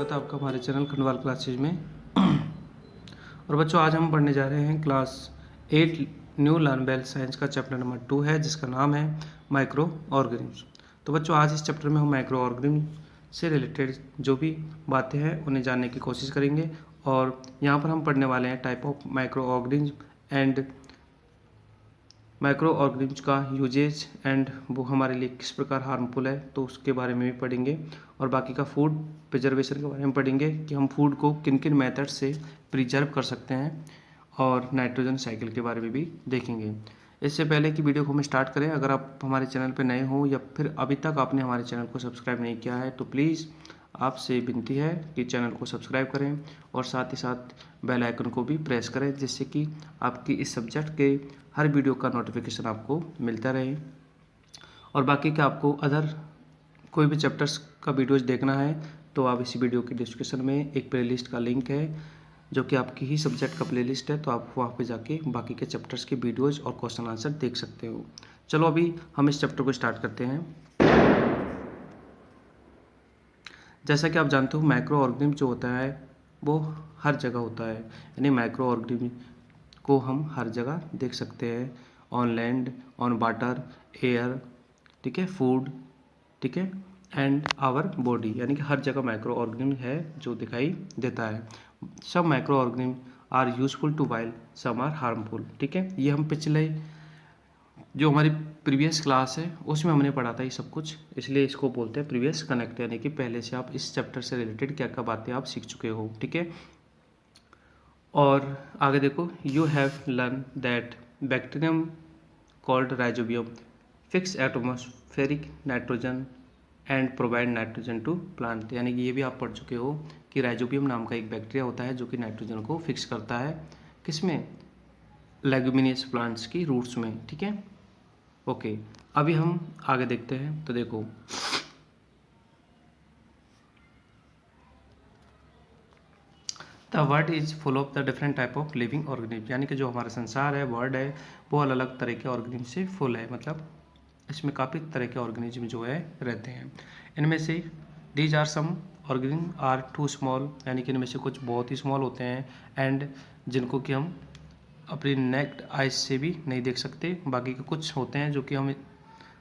स्वागत है आपका हमारे चैनल खंडवाल क्लासेज में। और बच्चों, आज हम पढ़ने जा रहे हैं class 8 new learn well science का चैप्टर नंबर 2 है, जिसका नाम है माइक्रो ऑर्गेनिम्स। तो बच्चों, आज इस चैप्टर में हम माइक्रो ऑर्गेनिम से रिलेटेड जो भी बातें हैं उन्हें जानने की कोशिश करेंगे। और यहाँ पर हम पढ़ने वाले हैं type of micro organism and micro organisms का यूजेज एंड वो हमारे लिए किस प्रकार हार्मफुल है, तो उसके बारे में भी पढ़ेंगे। और बाकी का फूड प्रिजर्वेशन के बारे में पढ़ेंगे कि हम फूड को किन किन मेथड से प्रिजर्व कर सकते हैं, और नाइट्रोजन साइकिल के बारे में भी देखेंगे। इससे पहले कि वीडियो को हम स्टार्ट करें, अगर आप हमारे चैनल पर नए हो या फिर अभी तक आपने हमारे चैनल को सब्सक्राइब नहीं किया है, तो प्लीज़ आपसे विनती है कि चैनल को सब्सक्राइब करें और साथ ही साथ बेल आइकन को भी प्रेस करें, जिससे कि आपकी इस सब्जेक्ट के हर वीडियो का नोटिफिकेशन आपको मिलता रहे। और बाकी का आपको अदर कोई भी चैप्टर्स का वीडियोज देखना है तो आप इसी वीडियो के डिस्क्रिप्शन में एक प्लेलिस्ट का लिंक है, जो कि आपकी ही सब्जेक्ट का प्लेलिस्ट है, तो आप वहाँ पे जाके बाकी के चैप्टर्स के वीडियोज़ और क्वेश्चन आंसर देख सकते हो। चलो अभी हम इस चैप्टर को स्टार्ट करते हैं। जैसा कि आप जानते हो, माइक्रो ऑर्गेनिज्म जो होता है वो हर जगह होता है, यानी माइक्रो ऑर्गेनिज्म को हम हर जगह देख सकते हैं, on land, on water, air, ठीक है, फूड, ठीक है, एंड आवर बॉडी, यानी कि हर जगह माइक्रो ऑर्गेनिज्म है जो दिखाई देता है। Some micro organism are useful to while some are harmful, ठीक है। ये हम पिछले जो हमारी प्रीवियस क्लास है उसमें हमने पढ़ा था ये सब कुछ, इसलिए इसको बोलते हैं प्रीवियस कनेक्ट, यानी कि पहले से आप इस चैप्टर से रिलेटेड क्या क्या बातें आप सीख चुके हो, ठीक है। और आगे देखो, you have learn that bacterium called rhizobium fix atmospheric nitrogen and provide nitrogen to plant, यानी कि ये भी आप पढ़ चुके हो कि राइजोबियम नाम का एक बैक्टीरिया होता है जो कि नाइट्रोजन को फिक्स करता है, किसमें, लेगुमिनियस प्लांट्स की रूट्स में, ठीक है। ओके, अभी हम आगे देखते हैं। तो देखो, the world is full of the different type of living organism, यानी कि जो हमारा संसार है, वर्ल्ड है, वो अलग अलग तरह के ऑर्गेनिज्म से फुल है, मतलब इसमें काफ़ी तरह के ऑर्गेनिज्म जो है रहते हैं। इनमें से these are some organism are too small, यानी कि इनमें से कुछ बहुत ही स्मॉल होते हैं, एंड जिनको कि हम अपनी नेक्ड आइज से भी नहीं देख सकते। बाकी के कुछ होते हैं जो कि हम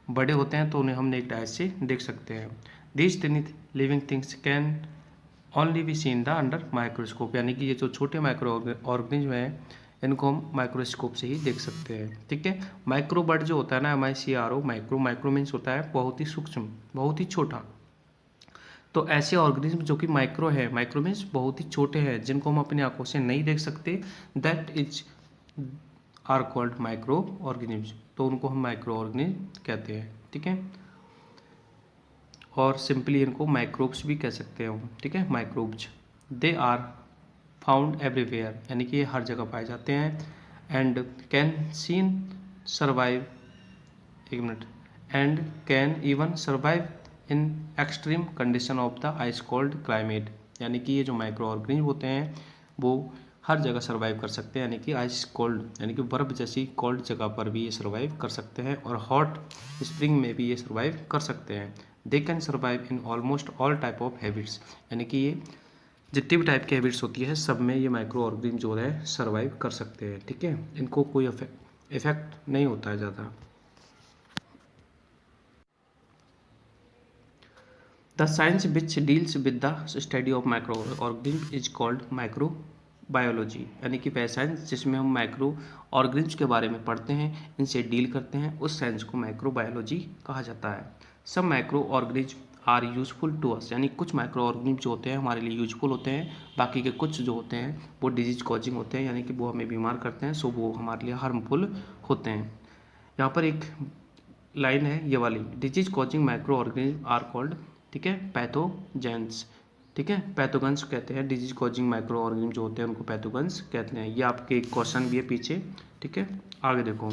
बड़े होते हैं तो उन्हें हम नेक्ड आइज से देख सकते हैं। These टिनी living things can only be seen the under microscope, यानी कि ये जो छोटे माइक्रो ऑर्गेनिज्म हैं इनको हम माइक्रोस्कोप से ही देख सकते हैं, ठीक है। माइक्रो वर्ड जो होता है ना, MICRO, माइक्रो, माइक्रो मीन्स होता है बहुत ही सूक्ष्म, बहुत ही छोटा। तो ऐसे ऑर्गेनिज्म जो कि माइक्रो है, माइक्रो मीन्स बहुत ही छोटे हैं, जिनको हम अपनी आंखों से नहीं देख सकते, that is are called microorganism, तो उनको हम माइक्रो ऑर्गेनिज्म कहते हैं, ठीक है। और सिंपली इनको माइक्रोब्स भी कह सकते हैं हम, ठीक है, microbes. They are found everywhere, यानी कि ये हर जगह पाए जाते हैं, एंड कैन सीन सर्वाइव, एक मिनट, and can even survive in extreme condition of the ice cold climate, यानी कि ये जो माइक्रो ऑर्गेनिज्म होते हैं वो हर जगह सर्वाइव कर सकते हैं, यानी कि आइस कोल्ड, यानी कि बर्फ़ जैसी कोल्ड जगह पर भी ये सर्वाइव कर सकते हैं, और हॉट स्प्रिंग में भी ये सर्वाइव कर सकते हैं। They can survive in almost all type of habits, यानी कि ये जितनी भी टाइप की हैबिट्स होती है सब में ये माइक्रो ऑर्गेनिज्म जो है सर्वाइव कर सकते हैं, ठीक है। इनको कोई इफेक्ट नहीं होता है ज़्यादा। The science which deals with the study of micro organism is called micro biology, यानी कि वह साइंस जिसमें हम माइक्रो ऑर्गेनिज्म के बारे में पढ़ते हैं, इनसे डील करते हैं, उस साइंस को माइक्रो बायोलॉजी कहा जाता है। Some micro organism are useful to us, यानी कुछ माइक्रो ऑर्गेनिज्म जो होते हैं हमारे लिए यूजफुल होते हैं, बाकी के कुछ जो होते हैं वो डिजीज कॉजिंग होते हैं, यानी कि वो हमें बीमार करते हैं, सो वो हमारे लिए हार्मफुल होते हैं। यहाँ पर एक लाइन है ये वाली, disease causing micro organism are called, ठीक है, पैथोजेंस, ठीक है, पैथोगन्स कहते हैं, डिजीज कॉजिंग माइक्रो ऑर्गेनिज्म जो होते हैं उनको पैथोगन्स कहते हैं। ये आपके एक क्वेश्चन भी है पीछे, ठीक है। आगे देखो,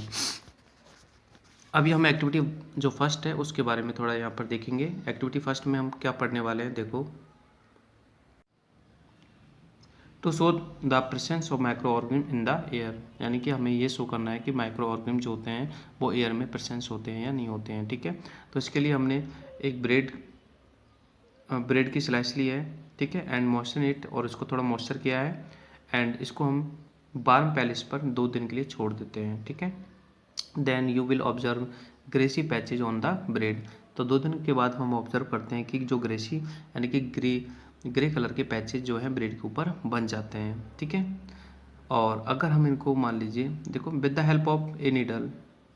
अभी हम एक्टिविटी जो फर्स्ट है उसके बारे में थोड़ा यहाँ पर देखेंगे। एक्टिविटी फर्स्ट में हम क्या पढ़ने वाले हैं, देखो, to show the presence of micro organism in the air, यानी कि हमें ये शो करना है कि माइक्रो ऑर्गेनिज्म जो होते हैं वो एयर में प्रेजेंस होते हैं या नहीं होते हैं, ठीक है। तो इसके लिए हमने एक ब्रेड ब्रेड की स्लाइस ली है, ठीक है, एंड मॉइस्चर इट, और इसको थोड़ा मॉइस्चर किया है, एंड इसको हम वार्म पैलेस पर 2 दिन के लिए छोड़ देते हैं, ठीक है। Then you will observe greasy patches on the bread. तो 2 दिन के बाद हम ऑब्जर्व करते हैं कि जो ग्रेसी यानी कि ग्रे कलर के पैचेज जो हैं ब्रेड के ऊपर बन जाते हैं, ठीक है। और अगर हम इनको मान लीजिए, देखो, with the help of a needle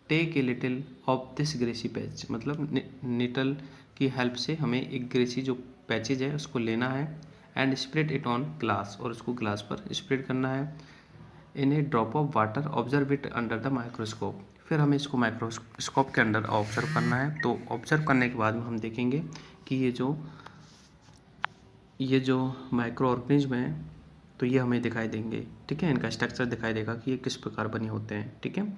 take a little of this greasy patch, मतलब नीडल की हेल्प से हमें एक ग्रेसी जो पैचेज है उसको लेना है, and spread it on glass, और उसको ग्लास पर स्प्रेड करना है। In a drop of water observe it under the microscope. फिर हमें इसको माइक्रोस्कोप के अंदर ऑब्जर्व करना है। तो ऑब्जर्व करने के बाद में हम देखेंगे कि ये जो माइक्रो ऑर्गेनिज्म है, तो ये हमें दिखाई देंगे, ठीक है। इनका स्ट्रक्चर दिखाई देगा कि ये किस प्रकार बने होते हैं, ठीक है।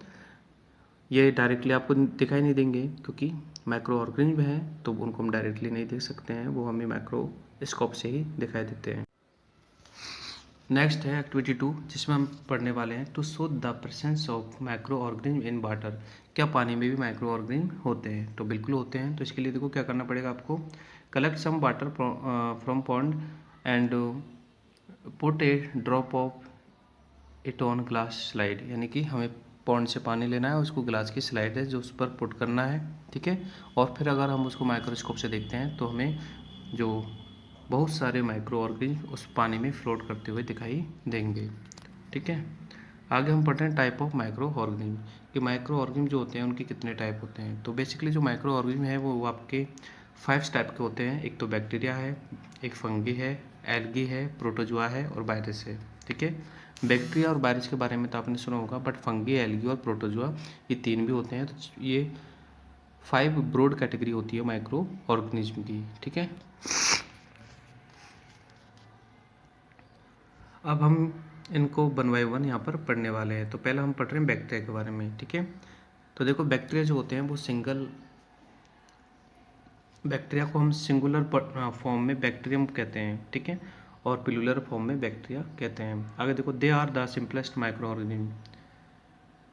ये डायरेक्टली आपको दिखाई नहीं देंगे क्योंकि माइक्रो ऑर्गेनिज्म है, तो उनको हम डायरेक्टली नहीं देख सकते हैं, वो हमें माइक्रोस्कोप से ही दिखाई देते हैं। नेक्स्ट है एक्टिविटी 2, जिसमें हम पढ़ने वाले हैं to show the presence of micro organism in water. क्या पानी में भी माइक्रो ऑर्गेनिज्म होते हैं? तो बिल्कुल होते हैं। तो इसके लिए देखो क्या करना पड़ेगा आपको, collect some water from pond and put a drop of it on glass slide, यानी कि हमें पॉन्ड से पानी लेना है, उसको ग्लास की स्लाइड है जो उस पर पुट करना है, ठीक है। और फिर अगर हम उसको माइक्रोस्कोप से देखते हैं तो हमें जो बहुत सारे माइक्रो ऑर्गेनिज्म उस पानी में फ्लोट करते हुए दिखाई देंगे, ठीक है। आगे हम पढ़ते हैं टाइप ऑफ माइक्रो ऑर्गेनिज्म, कि माइक्रो ऑर्गेनिज्म जो होते हैं उनके कितने टाइप होते हैं। तो बेसिकली जो माइक्रो ऑर्गेनिज्म है वो आपके 5 टाइप के होते हैं। एक तो बैक्टीरिया है, एक फंगी है, एल्गी है, प्रोटोजुआ है और वायरस है, ठीक है। बैक्टीरिया और वायरस के बारे में तो आपने सुना होगा, बट फंगी, एल्गी और प्रोटोजुआ ये 3 भी होते हैं। तो ये 5 ब्रॉड कैटेगरी होती है माइक्रो ऑर्गेनिज्म की, ठीक है। अब हम इनको 1 बाय 1 यहाँ पर पढ़ने वाले हैं। तो पहले हम पढ़ रहे हैं बैक्टीरिया के बारे में, ठीक है। तो देखो, बैक्टीरिया जो होते हैं वो बैक्टीरिया को हम सिंगुलर फॉर्म में बैक्टीरियम कहते हैं, ठीक है, और प्लूरल फॉर्म में बैक्टीरिया कहते हैं। आगे देखो, they are the simplest micro organism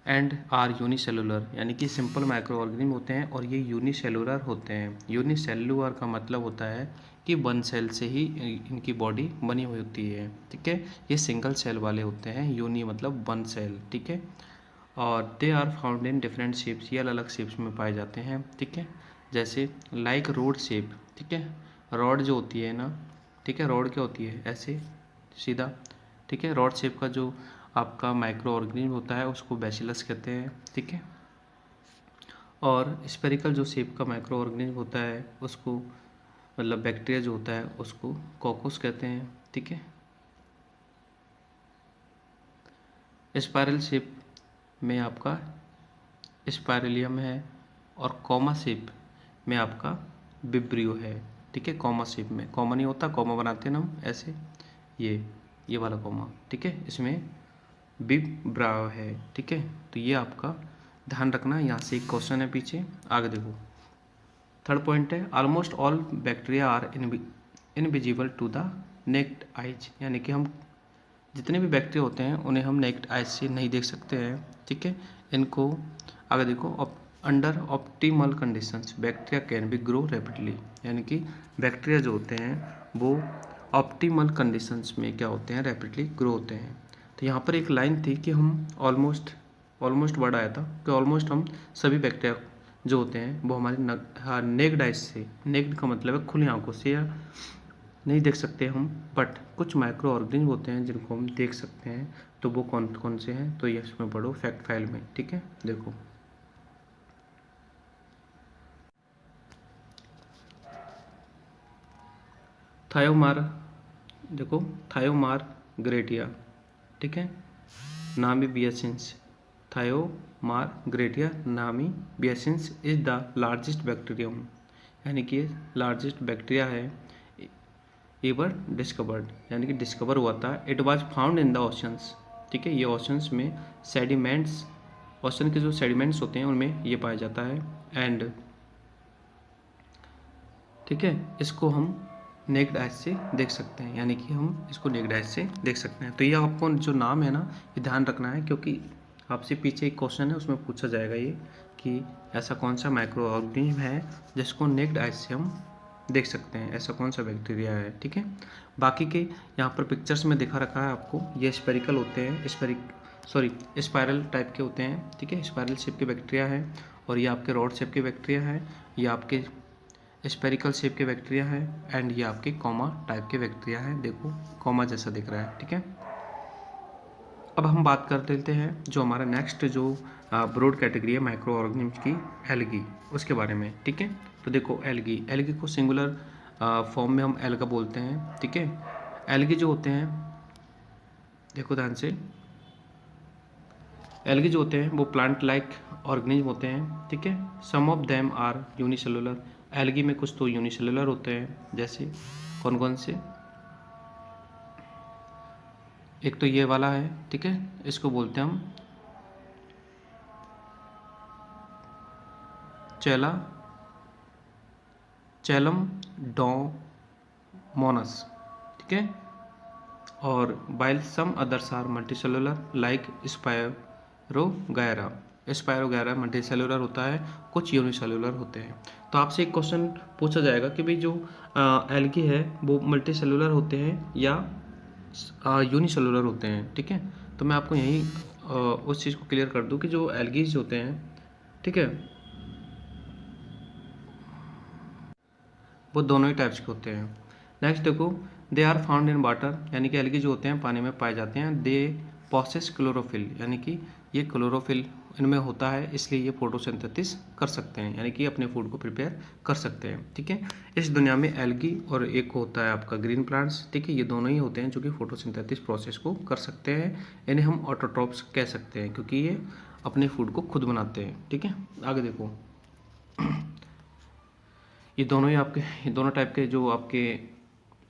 and are unicellular, यानी कि सिंपल माइक्रो ऑर्गेनिज्म होते हैं और ये यूनिसेलुलर होते हैं। यूनिसेलुलर का मतलब होता है कि 1 सेल से ही इनकी बॉडी बनी हुई होती है, ठीक है। ये सिंगल सेल वाले होते हैं, यूनि मतलब 1 सेल, ठीक है। और they are found in different shapes, ये अलग अलग शेप्स में पाए जाते हैं, ठीक है। जैसे लाइक रोड शेप, ठीक है, रॉड जो होती है ना, ठीक है, रॉड क्या होती है, ऐसे सीधा, ठीक है। रॉड शेप का जो आपका माइक्रो ऑर्गेनिज्म होता है उसको बैसिलस कहते हैं, ठीक है। और स्पेरिकल जो शेप का माइक्रो ऑर्गेनिज्म होता है उसको, मतलब बैक्टीरिया जो होता है उसको कोकोस कहते हैं, ठीक है। स्पाइरल शेप में आपका स्पाइरेलियम है, और कॉमा शेप में आपका विब्रियो है, ठीक है। कॉमा शेप में, कॉमा नहीं होता, कॉमा बनाते हैं ना हम ऐसे, ये वाला कॉमा, ठीक है, इसमें विब्रायो है, ठीक है। तो ये आपका ध्यान रखना। यहाँ से एक क्वेश्चन है पीछे, आगे देखो। थर्ड पॉइंट है, almost all bacteria are invisible to the naked eyes, यानी कि हम जितने भी बैक्टीरिया होते हैं उन्हें हम नेक्ड आइज से नहीं देख सकते हैं, ठीक है। इनको आगे देखो, under optimal conditions bacteria can be grow rapidly, यानी कि बैक्टीरिया जो होते हैं वो ऑप्टिमल कंडीशंस में क्या होते हैं, रैपिडली ग्रो होते हैं। तो यहाँ पर एक लाइन थी कि हम ऑलमोस्ट वर्ड आया था कि ऑलमोस्ट हम सभी बैक्टीरिया जो होते हैं वो हमारे नेक्ड आइज से, नेक्ड का मतलब है खुली आंखों से, या नहीं देख सकते हम, बट कुछ माइक्रो ऑर्गेनिज्म होते हैं जिनको हम देख सकते हैं। तो वो कौन कौन से हैं, तो ये इसमें पढ़ो फैक्ट फाइल में, ठीक है। देखो, थायोमार, देखो, थायोमार ग्रेटिया, ठीक है, नामी बियसेंस, थायोमार ग्रेटिया नामी बियसेंस इज द लार्जेस्ट बैक्टीरियम, यानी कि लार्जेस्ट बैक्टीरिया है एवर डिस्कवर्ड, यानी कि डिस्कवर हुआ था। It was found in the oceans, ठीक है, ये ओशंस में सेडिमेंट्स, ओशन के जो सेडिमेंट्स होते हैं उनमें ये पाया जाता है। एंड ठीक है, इसको हम नेक्ड आइज से देख सकते हैं, यानी कि हम इसको नेक्ड आइज से देख सकते हैं। तो ये आपको जो नाम है ना, ये ध्यान रखना है, क्योंकि आपसे पीछे एक क्वेश्चन है उसमें पूछा जाएगा ये कि ऐसा कौन सा माइक्रो ऑर्गेनिज्म है जिसको नेक्ड आइज से हम देख सकते हैं ऐसा कौन सा बैक्टीरिया है। ठीक है, बाकी के यहाँ पर पिक्चर्स में दिखा रखा है आपको, ये स्पेरिकल होते हैं, स्पायरल टाइप के होते हैं। ठीक है, स्पायरल शेप के बैक्टीरिया है, और ये आपके रॉड शेप के बैक्टीरिया है, ये आपके स्पेरिकल शेप के बैक्टीरिया है, एंड ये आपके कॉमा टाइप के बैक्टीरिया है। देखो कॉमा जैसा दिख रहा है। ठीक है, अब हम बात कर लेते हैं जो हमारा नेक्स्ट जो ब्रॉड कैटेगरी है माइक्रो ऑर्गेनिम्स की, एल्गी, उसके बारे में। ठीक है, तो देखो एल्गी को सिंगुलर फॉर्म में हम एल्गा बोलते हैं। ठीक है, एल्गी जो होते हैं, देखो ध्यान से, एल्गी जो होते हैं वो प्लांट लाइक ऑर्गेनिज्म होते हैं। ठीक है, some of them are unicellular, algae में कुछ तो यूनिसेलुलर होते हैं, जैसे कौन कौन से, एक तो ये वाला है। ठीक है, इसको बोलते हैं हम चैलम डोमोनस। ठीक है, और while some others are multicellular like spirogyra multicellular होता है, कुछ यूनिसेलुलर होते हैं। तो आपसे एक क्वेश्चन पूछा जाएगा कि भाई जो एल्गी है वो मल्टीसेलुलर होते हैं या यूनिसेलुलर होते हैं। ठीक है, तो मैं आपको यही उस चीज़ को क्लियर कर दूं कि जो एल्गीज होते हैं, ठीक है, वो दोनों ही टाइप्स के होते हैं। नेक्स्ट देखो, they are found in water, यानी कि एल्गी जो होते हैं पानी में पाए जाते हैं। दे पोसेस क्लोरोफिल, यानी कि ये क्लोरोफिल इनमें होता है, इसलिए ये फोटोसिंथेसिस कर सकते हैं, यानी कि अपने फूड को प्रिपेयर कर सकते हैं। ठीक है, इस दुनिया में एल्गी और एक होता है आपका ग्रीन प्लांट्स। ठीक है, ये दोनों ही होते हैं जो कि फोटोसिंथेसिस प्रोसेस को कर सकते हैं, इन्हें हम ऑटोट्रॉप्स कह सकते हैं, क्योंकि ये अपने फूड को खुद बनाते हैं। ठीक है, आगे देखो, ये दोनों टाइप के जो आपके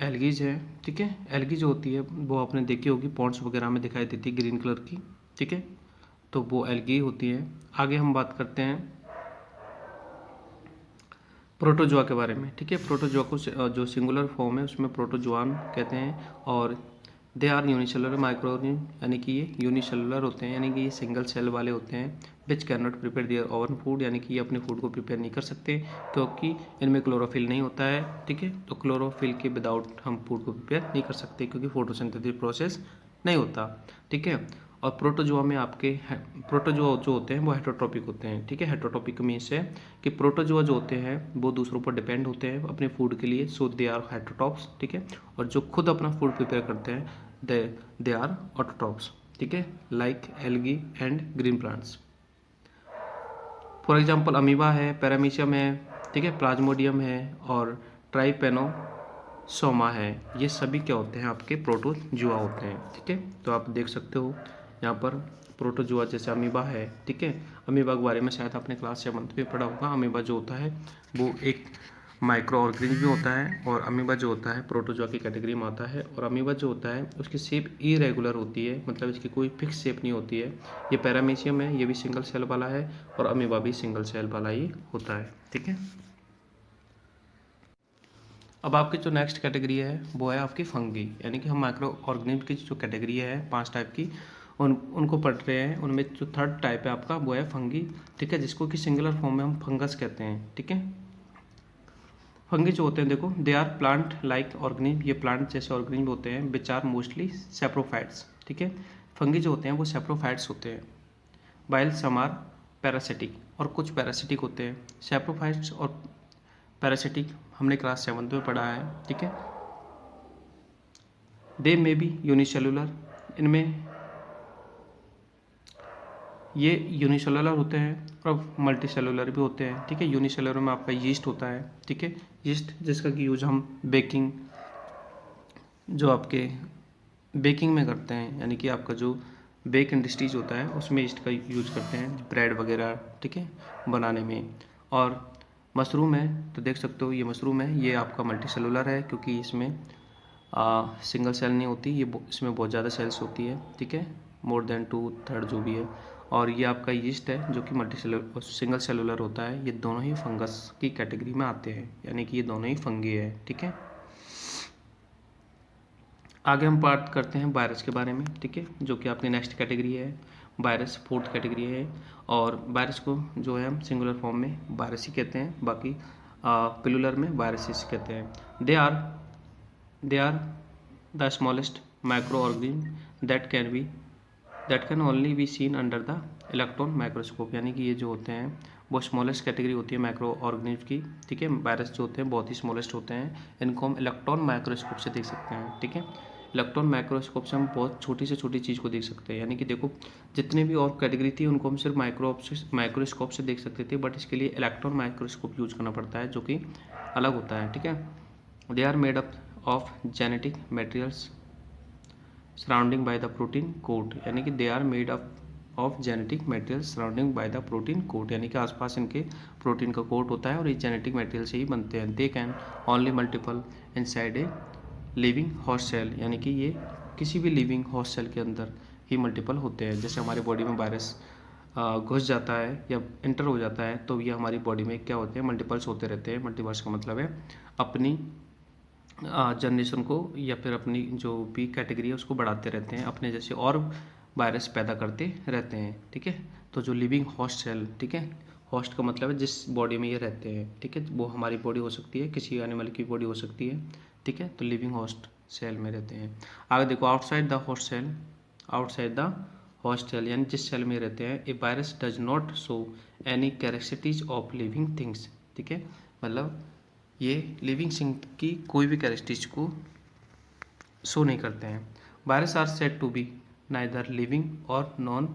एल्गीज हैं। ठीक है, एल्गी जो होती है वो आपने देखी होगी पॉन्ड्स वगैरह में दिखाई देती है ग्रीन कलर की। ठीक है, तो वो एल्गी होती है। आगे हम बात करते हैं प्रोटोजोआ के बारे में। ठीक है, प्रोटोजोआ को जो सिंगुलर फॉर्म है उसमें प्रोटोजोआन कहते हैं, और दे आर यूनिसेलुलर माइक्रोऑर्गेनिज्म, यानी कि ये यूनिसेलुलर होते हैं, यानी कि ये सिंगल सेल वाले होते हैं। Which can not prepare their own food, यानी कि ये अपने फूड को प्रिपेयर नहीं कर सकते क्योंकि इनमें क्लोरोफिल नहीं होता है। ठीक है, तो क्लोरोफिल के विदाउट हम फूड को प्रिपेयर नहीं कर सकते क्योंकि फोटोसिंथेसिस प्रोसेस नहीं होता। ठीक है, और प्रोटोजोआ में आपके प्रोटोजोआ जो होते हैं वो हेटरोट्रॉपिक होते हैं। ठीक है, हेटरोट्रॉपिक मीन्स है कि प्रोटोजोआ जो होते हैं वो दूसरों पर डिपेंड होते हैं अपने फूड के लिए, सो दे आर हेटरोट्रॉप्स। ठीक है, और जो खुद अपना फूड प्रिपेयर करते हैं दे आर ऑटोट्रॉप्स। ठीक है, like algae and green plants. For example amoeba है, पैरामीशियम है, ठीक है, प्लाज्मोडियम है, और ट्राइपेनोसोमा है। ये सभी क्या होते हैं, आपके प्रोटोजुआ होते हैं। ठीक है, तो आप देख सकते हो यहाँ पर प्रोटोजुआ जैसे अमीबा है। ठीक है, अमीबा के बारे में शायद आपने क्लास 7 में पढ़ा होगा। अमीबा जो होता है वो एक माइक्रो ऑर्गेनिज्म भी होता है, और अमीबा जो होता है प्रोटोजोआ की कैटेगरी में आता है। और अमीबा जो होता है उसकी शेप इरेगुलर होती है, मतलब इसकी कोई फिक्स शेप नहीं होती है। ये पैरामीशियम है, ये भी सिंगल सेल वाला है, और अमीबा भी सिंगल सेल वाला ही होता है। ठीक है, अब आपकी जो नेक्स्ट कैटेगरी है वो है आपकी फंगी, यानी कि हम माइक्रो ऑर्गेनिज्म की जो कैटेगरी है 5 टाइप की उनको पढ़ रहे हैं। उनमें जो थर्ड टाइप है आपका वो है फंगी। ठीक है, जिसको कि सिंगुलर फॉर्म में हम फंगस कहते हैं। ठीक है, फंगी जो होते हैं देखो, they are plant like organism, ये प्लांट जैसे ऑर्गेनिज्म होते हैं, विच आर मोस्टली सेप्रोफाइट्स। ठीक है, फंगी जो होते हैं वो सेप्रोफाइट्स होते हैं, वाइल सम आर पैरासिटिक, और कुछ पैरासिटिक होते हैं। सेप्रोफाइट्स और पैरासिटिक हमने क्लास 7 में पढ़ा है। ठीक है, दे मे बी यूनिसेलुलर, इनमें ये यूनिसेलुलर होते हैं और मल्टी सेलुलर भी होते हैं। ठीक है, यूनिसेलुलर में आपका यीस्ट होता है। ठीक है, यीस्ट जिसका कि यूज हम बेकिंग, जो आपके बेकिंग में करते हैं, यानी कि आपका जो बेक इंडस्ट्रीज होता है उसमें यीस्ट का यूज करते हैं ब्रेड वगैरह, ठीक है, बनाने में। और मशरूम है, तो देख सकते हो ये मशरूम है, ये आपका मल्टी सेलुलर है क्योंकि इसमें सिंगल सेल नहीं होती, ये इसमें बहुत ज़्यादा सेल्स होती है। ठीक है, मोर देन 2/3 जो भी है। और ये आपका यीस्ट है जो कि मल्टी सेलुलर सिंगल सेलुलर होता है। ये दोनों ही फंगस की कैटेगरी में आते हैं, यानी कि ये दोनों ही फंगी है। ठीक है, आगे हम बात करते हैं वायरस के बारे में। ठीक है, जो कि आपकी नेक्स्ट कैटेगरी है, वायरस 4th कैटेगरी है। और वायरस को जो है हम सिंगुलर फॉर्म में वायरस ही कहते हैं, बाकी पिलुलर में वायरसेस कहते हैं। They are the smallest micro organism that can only be seen under the electron microscope, यानी कि ये जो होते हैं वो स्मॉलेस्ट कैटेगरी होती है माइक्रो ऑर्गेनिज्म की, ठीक है। वायरस जो होते हैं बहुत ही स्मॉलेस्ट होते हैं, इनको हम इलेक्ट्रॉन माइक्रोस्कोप से देख सकते हैं, ठीक है। इलेक्ट्रॉन माइक्रोस्कोप से हम बहुत छोटी से छोटी चीज़ को देख सकते हैं, यानी कि देखो जितने भी और कैटेगरी थी उनको हम सिर्फ माइक्रोस्कोप से देख सकते थे, बट इसके लिए इलेक्ट्रॉन माइक्रोस्कोप यूज करना पड़ता है जो कि अलग होता है, ठीक है। They are made up of genetic materials surrounding by the protein coat, यानी कि they are made up of genetic material surrounding by the protein coat, यानी कि आसपास इनके प्रोटीन का कोट होता है और ये जेनेटिक मटेरियल से ही बनते हैं। They can only multiple inside a living host cell, यानी कि ये किसी भी लिविंग होस्ट सेल के अंदर ही मल्टीपल होते हैं। जैसे हमारी बॉडी में वायरस घुस जाता है या इंटर हो जाता है तो ये हमारी बॉडी में क्या होते हैं, मल्टीपल्स होते रहते हैं। मल्टीपल्स का मतलब है अपनी जनरेशन को या फिर अपनी जो भी कैटेगरी है उसको बढ़ाते रहते हैं, अपने जैसे और वायरस पैदा करते रहते हैं, ठीक है। तो जो लिविंग होस्ट सेल, ठीक है, होस्ट का मतलब है जिस बॉडी में ये रहते हैं, ठीक है, वो हमारी बॉडी हो सकती है, किसी एनिमल की बॉडी हो सकती है, ठीक है। तो लिविंग होस्ट सेल में रहते हैं। आगे देखो outside the host cell, outside the host cell यानी जिस सेल में रहते हैं, a virus does not show any characteristics of living things, ठीक है, मतलब ये लिविंग थिंग की कोई भी कैरेक्टरिस्टिक्स को शो नहीं करते हैं। Virus are said to be neither living और नॉन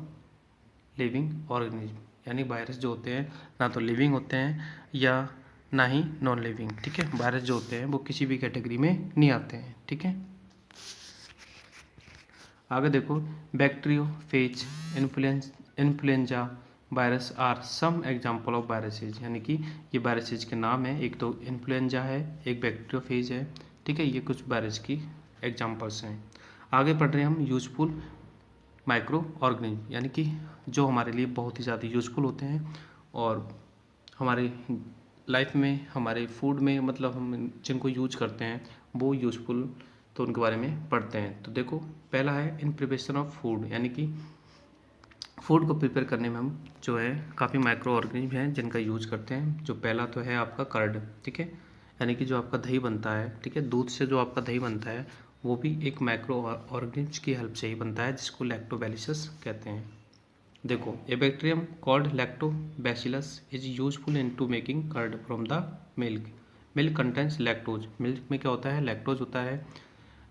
लिविंग ऑर्गेनिज्म, यानी वायरस जो होते हैं ना तो लिविंग होते हैं या ना ही नॉन लिविंग, ठीक है। वायरस जो होते हैं वो किसी भी कैटेगरी में नहीं आते हैं, ठीक है। आगे देखो bacteriophage influenza virus are some example of viruses, यानी कि ये वायरसेज के नाम है, एक तो इन्फ्लुएंजा है, एक बैक्टीरियोफेज है, ठीक है। ये कुछ वायरस की एग्जाम्पल्स हैं। आगे पढ़ रहे हैं हम यूजफुल माइक्रो ऑर्गेनिज्म, यानी कि जो हमारे लिए बहुत ही ज़्यादा यूजफुल होते हैं और हमारे लाइफ में, हमारे फूड में, मतलब हम जिनको यूज करते हैं वो यूजफुल, तो उनके बारे में पढ़ते हैं। तो देखो पहला है इन प्रिपरेशन ऑफ फूड, यानी कि फूड को प्रिपेयर करने में हम जो है काफ़ी माइक्रो ऑर्गेनिज्म हैं जिनका यूज करते हैं। जो पहला तो है आपका कर्ड, ठीक है, यानी कि जो आपका दही बनता है, ठीक है, दूध से जो आपका दही बनता है वो भी एक माइक्रो ऑर्गेनिज्म की हेल्प से ही बनता है, जिसको लैक्टोबैसिलस कहते हैं। देखो a bacterium called lactobacillus is useful in to making curd from the milk. Milk contains lactose, milk में क्या होता है, लैक्टोज होता है,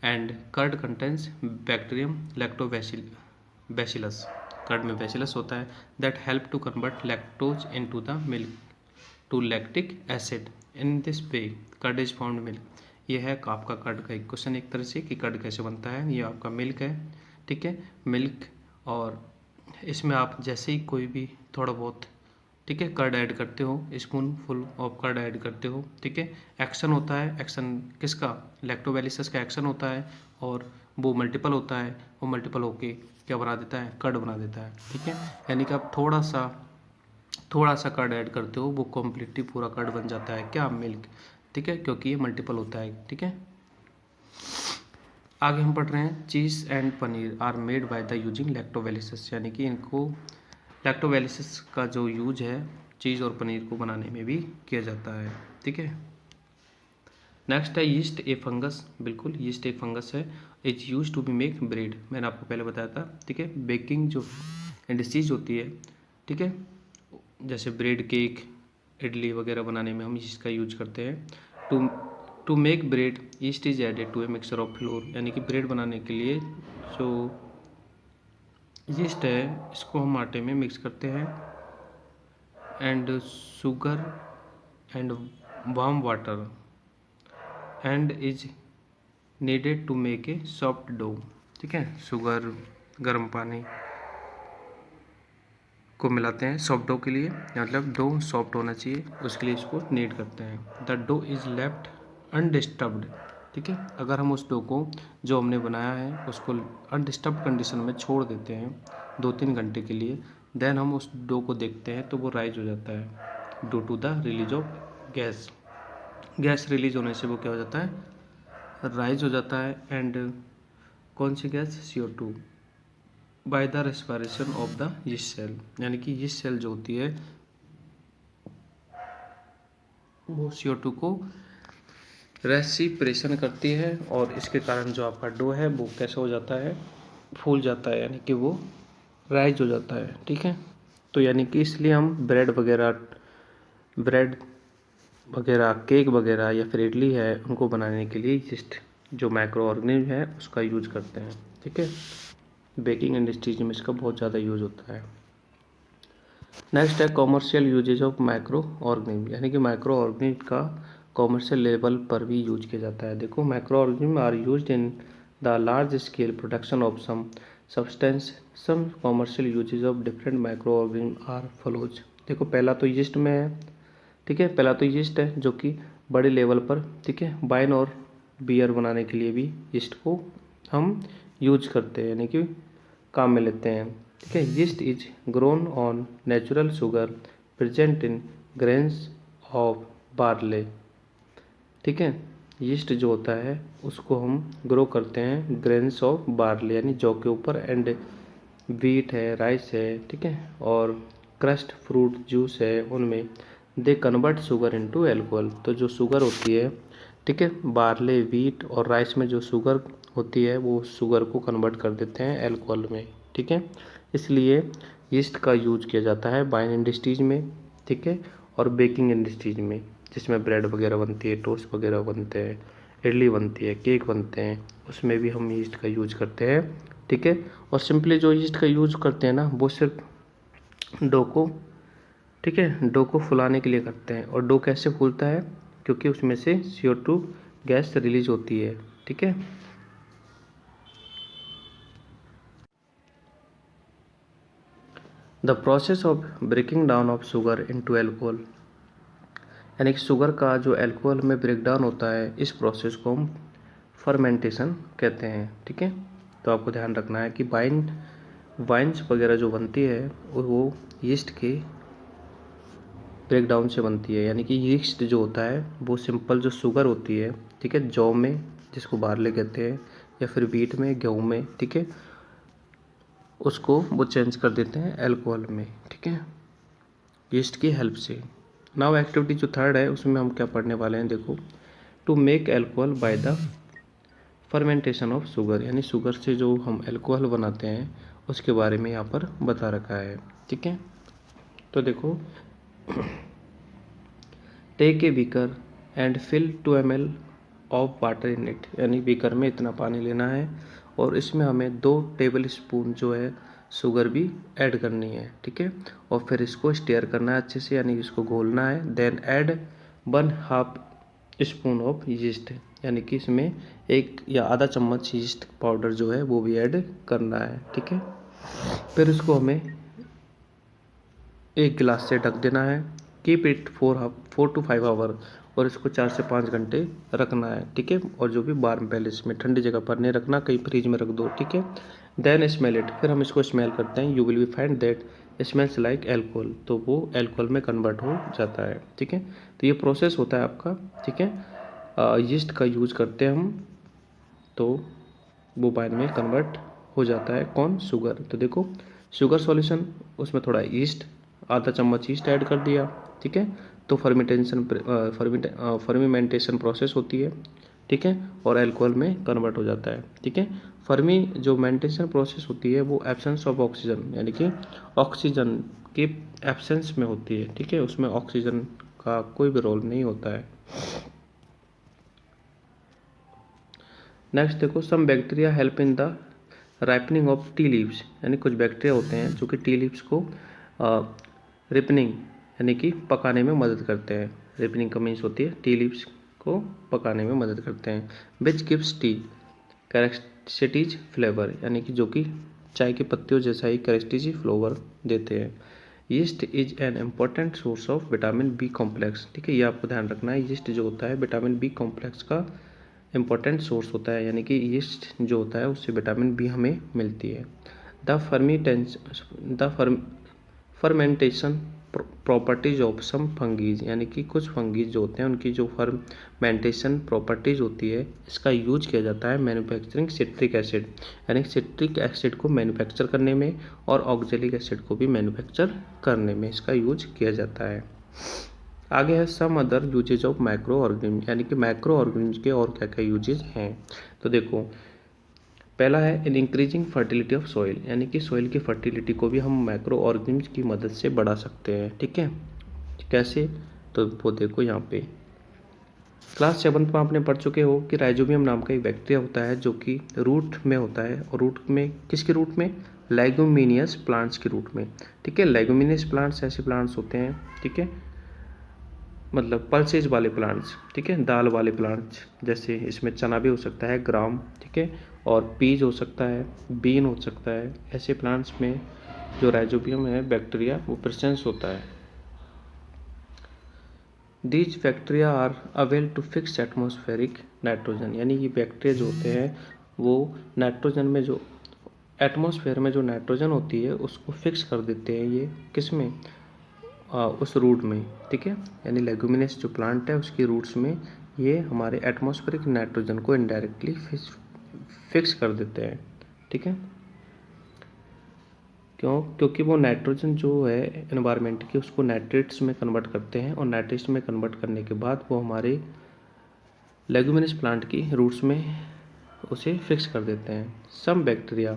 and curd contains bacterium lactobacillus, curd में बैसिलस होता है, that help to convert lactose into the milk to lactic acid. In this way curd is found milk. ये है आपका कर्ड का एक क्वेश्चन एक तरह से कि कर्ड कैसे बनता है। ये आपका मिल्क है, ठीक है, मिल्क, और इसमें आप जैसे ही कोई भी थोड़ा बहुत, ठीक है, कर्ड ऐड करते हो, spoon full of curd add करते हो, ठीक है, एक्शन होता है, एक्शन किसका, लैक्टोबैसिलस का एक्शन होता है और वो मल्टीपल होता है, वो मल्टीपल होके क्या बना देता है, कर्ड बना देता है, ठीक है। यानी कि आप थोड़ा सा कर्ड ऐड करते हो वो कम्प्लीटली पूरा कर्ड बन जाता है, क्या, मिल्क, ठीक है, क्योंकि ये मल्टीपल होता है, ठीक है। आगे हम पढ़ रहे हैं cheese and paneer are made by the using lactobacillus, यानी कि इनको लैक्टोबैसिलस का जो यूज है चीज़ और पनीर को बनाने में भी किया जाता है, ठीक है। नेक्स्ट है यीस्ट ए फंगस, बिल्कुल यीस्ट एक फंगस है, is use to be make bread, मैंने आपको पहले बताया था, ठीक है। बेकिंग जो इंडस्ट्रीज होती है, ठीक है, जैसे ब्रेड, केक, इडली वगैरह बनाने में हम इसका यूज करते हैं। To make bread yeast is added to a mixture of flour, यानी कि ब्रेड बनाने के लिए जो यीस्ट है इसको हम आटे में मिक्स करते हैं, and sugar and warm water and is needed to make a soft dough, ठीक है। शुगर, गर्म पानी को मिलाते हैं सॉफ्ट डो के लिए, मतलब डो सॉफ्ट होना चाहिए, उसके लिए इसको नीड करते हैं। The dough is left undisturbed, ठीक है, अगर हम उस डो को जो हमने बनाया है उसको अनडिस्टर्ब कंडीशन में छोड़ देते हैं 2-3 घंटे के लिए, देन हम उस डो को देखते हैं तो वो राइज हो जाता है due to the release of gas. Gas release होने से वो क्या हो जाता है, राइज हो जाता है, एंड कौन सी gas, CO2, by the respiration of the yeast cell, यानी कि यीस्ट सेल जो होती है वो CO2 को रेसिप्रेशन करती है और इसके कारण जो आपका डो है वो कैसा हो जाता है, फूल जाता है, यानी कि वो राइज हो जाता है। ठीक है, तो यानी कि इसलिए हम ब्रेड वगैरह केक वगैरह या फिर इडली है उनको बनाने के लिए यीस्ट जो माइक्रो ऑर्गेनिज्म है उसका यूज करते हैं। ठीक है, बेकिंग इंडस्ट्रीज में इसका बहुत ज़्यादा यूज होता है। नेक्स्ट है commercial uses of micro organism, यानी कि माइक्रो ऑर्गेनिज्म का कॉमर्शियल लेवल पर भी यूज किया जाता है। देखो, micro organism are used in the large scale production of some substance. Some commercial uses of different micro organism are follows. देखो, पहला तो यीस्ट में है। ठीक है, पहला तो यीस्ट है जो कि बड़े लेवल पर, ठीक है, वाइन और बियर बनाने के लिए भी यीस्ट को हम यूज करते हैं, यानी कि काम में लेते हैं। ठीक है, yeast is grown on natural sugar present in grains of barley. ठीक है, यीस्ट जो होता है उसको हम ग्रो करते हैं ग्रेन्स ऑफ बार्ले यानी जौ के ऊपर, एंड व्हीट है, राइस है, ठीक है, और क्रस्ट फ्रूट जूस है, उनमें they convert sugar into alcohol. तो जो शुगर होती है, ठीक है, बार्ले, व्हीट और राइस में जो शुगर होती है वो शुगर को कन्वर्ट कर देते हैं एल्कोहल में। ठीक है, इसलिए यीस्ट का यूज किया जाता है वाइन इंडस्ट्रीज में, ठीक है, और बेकिंग इंडस्ट्रीज में, जिसमें ब्रेड वगैरह बनती है, टोस्ट वगैरह बनते हैं, इडली बनती है, केक बनते हैं, उसमें भी हम यीस्ट का यूज करते हैं। ठीक है, और सिंपली जो यीस्ट का यूज करते हैं ना वो सिर्फ डो को, ठीक है, डो को फुलाने के लिए करते हैं। और डो कैसे फूलता है, क्योंकि उसमें से CO2 गैस रिलीज होती है। ठीक है, the process of breaking down of sugar into alcohol, यानी कि शुगर का जो एल्कोहल में ब्रेक डाउन होता है, इस प्रोसेस को हम फर्मेंटेशन कहते हैं। ठीक है, तो आपको ध्यान रखना है कि वाइन्स वगैरह जो बनती है वो यीस्ट के ब्रेक डाउन से बनती है। यानी कि यीस्ट जो होता है वो सिंपल जो शुगर होती है, ठीक है, जौ में, जिसको बार्ले कहते हैं, या फिर व्हीट में, गेहूँ में, ठीक है, उसको वो चेंज कर देते हैं अल्कोहल में। ठीक है, यीस्ट की हेल्प से। नाउ एक्टिविटी जो थर्ड है उसमें हम क्या पढ़ने वाले हैं, देखो, to make alcohol by the fermentation of sugar, यानी शुगर से जो हम अल्कोहल बनाते हैं उसके बारे में यहाँ पर बता रखा है। ठीक है, तो देखो, take a beaker and fill 2 ml of water in it, यानी बीकर में इतना पानी लेना है और इसमें हमें 2 टेबल स्पून जो है शुगर भी ऐड करनी है। ठीक है, और फिर इसको स्टेयर करना है अच्छे से, यानी इसको घोलना है। Then add 1/2 spoon of yeast, यानी कि इसमें 1 या आधा चम्मच यीस्ट पाउडर जो है वो भी ऐड करना है। ठीक है, फिर इसको हमें 1 गिलास से ढक देना है। कीप इट 4 to 5 आवर, और इसको 4 से 5 घंटे रखना है। ठीक है, और जो भी वार्म पैलेस में, ठंडी जगह पर नहीं रखना, कहीं फ्रिज में रख दो। ठीक है, देन स्मेल इट, फिर हम इसको स्मेल करते हैं। You will be find that smells like alcohol, तो वो एल्कोहल में कन्वर्ट हो जाता है। ठीक है, तो ये प्रोसेस होता है आपका। ठीक है, यीस्ट का यूज करते हैं हम, तो वो वाइन में कन्वर्ट हो जाता है। कौन? शुगर। तो देखो, शुगर सॉल्यूशन, उसमें थोड़ा ईस्ट, आधा चम्मच ईस्ट ऐड कर दिया। ठीक है, तो फर्मेंटेशन प्रोसेस होती है। ठीक है, और अल्कोहल में कन्वर्ट हो जाता है। ठीक है, जो मेंटेशन प्रोसेस होती है वो एब्सेंस ऑफ ऑक्सीजन, यानी कि ऑक्सीजन के एब्सेंस में होती है। ठीक है, उसमें ऑक्सीजन का कोई भी रोल नहीं होता है। नेक्स्ट देखो, some bacteria help in the ripening of tea leaves, यानी कुछ बैक्टीरिया होते हैं जो कि टी लीव्स को रिपनिंग यानी कि पकाने में मदद करते हैं। रिपनिंग का मीन्स होती है टी लीव्स को पकाने में मदद करते हैं। Which gives T characteristic flavour, यानी कि जो कि चाय की पत्तियों जैसा ही कैरेक्टरिस्टिक फ्लेवर देते हैं। Yeast is an important source of vitamin B complex. ठीक है, ये आपको ध्यान रखना है, यीस्ट जो होता है विटामिन बी कॉम्प्लेक्स का इम्पॉर्टेंट सोर्स होता है, यानी कि यीस्ट जो होता है उससे विटामिन बी हमें मिलती है। The fermentation properties of some fungi, यानी कि कुछ फंगीज जो होते हैं उनकी जो फर्मेंटेशन प्रॉपर्टीज होती है, इसका यूज किया जाता है मैन्युफैक्चरिंग सिट्रिक एसिड, यानी सिट्रिक एसिड को मैन्युफैक्चर करने में और ऑक्जेलिक एसिड को भी मैन्युफैक्चर करने में इसका यूज किया जाता है। आगे है some other uses of micro organism, यानी कि माइक्रो ऑर्गेनिज्म के और क्या क्या यूजेज हैं। तो देखो, पहला है in increasing fertility of soil, यानी कि सॉइल की फर्टिलिटी को भी हम माइक्रो ऑर्गेनिज्म की मदद से बढ़ा सकते हैं। ठीक है, कैसे? तो वो देखो यहाँ पे क्लास 7th में आपने पढ़ चुके हो कि राइजोबियम नाम का एक बैक्टीरिया होता है जो कि रूट में होता है, और रूट में किसके रूट में? लेगुमिनियस प्लांट्स के रूट में। ठीक है, लेगुमिनियस प्लांट्स ऐसे प्लांट्स होते हैं, ठीक है, मतलब पल्सेज वाले प्लांट्स, ठीक है, दाल वाले प्लांट्स, जैसे इसमें चना भी हो सकता है, ग्राम, ठीक है, और पीज हो सकता है, बीन हो सकता है। ऐसे प्लांट्स में जो राइजोबियम है बैक्टीरिया वो प्रेजेंस होता है। These bacteria are able to fix atmospheric nitrogen, यानी ये बैक्टीरिया जो होते हैं वो नाइट्रोजन में जो एटमॉस्फेयर में जो नाइट्रोजन होती है उसको फिक्स कर देते हैं। ये किस में? उस रूट में। ठीक है, यानी लेगुमिनस जो प्लांट है उसकी रूट्स में ये हमारे एटमॉस्फेरिक नाइट्रोजन को इनडायरेक्टली फिक्स कर देते हैं। ठीक है, क्योंकि वो नाइट्रोजन जो है एनवायरनमेंट की उसको नाइट्रेट्स में कन्वर्ट करते हैं, और नाइट्रेट्स में कन्वर्ट करने के बाद वो हमारे लेगुमिनस प्लांट की रूट्स में उसे फिक्स कर देते हैं। Some bacteria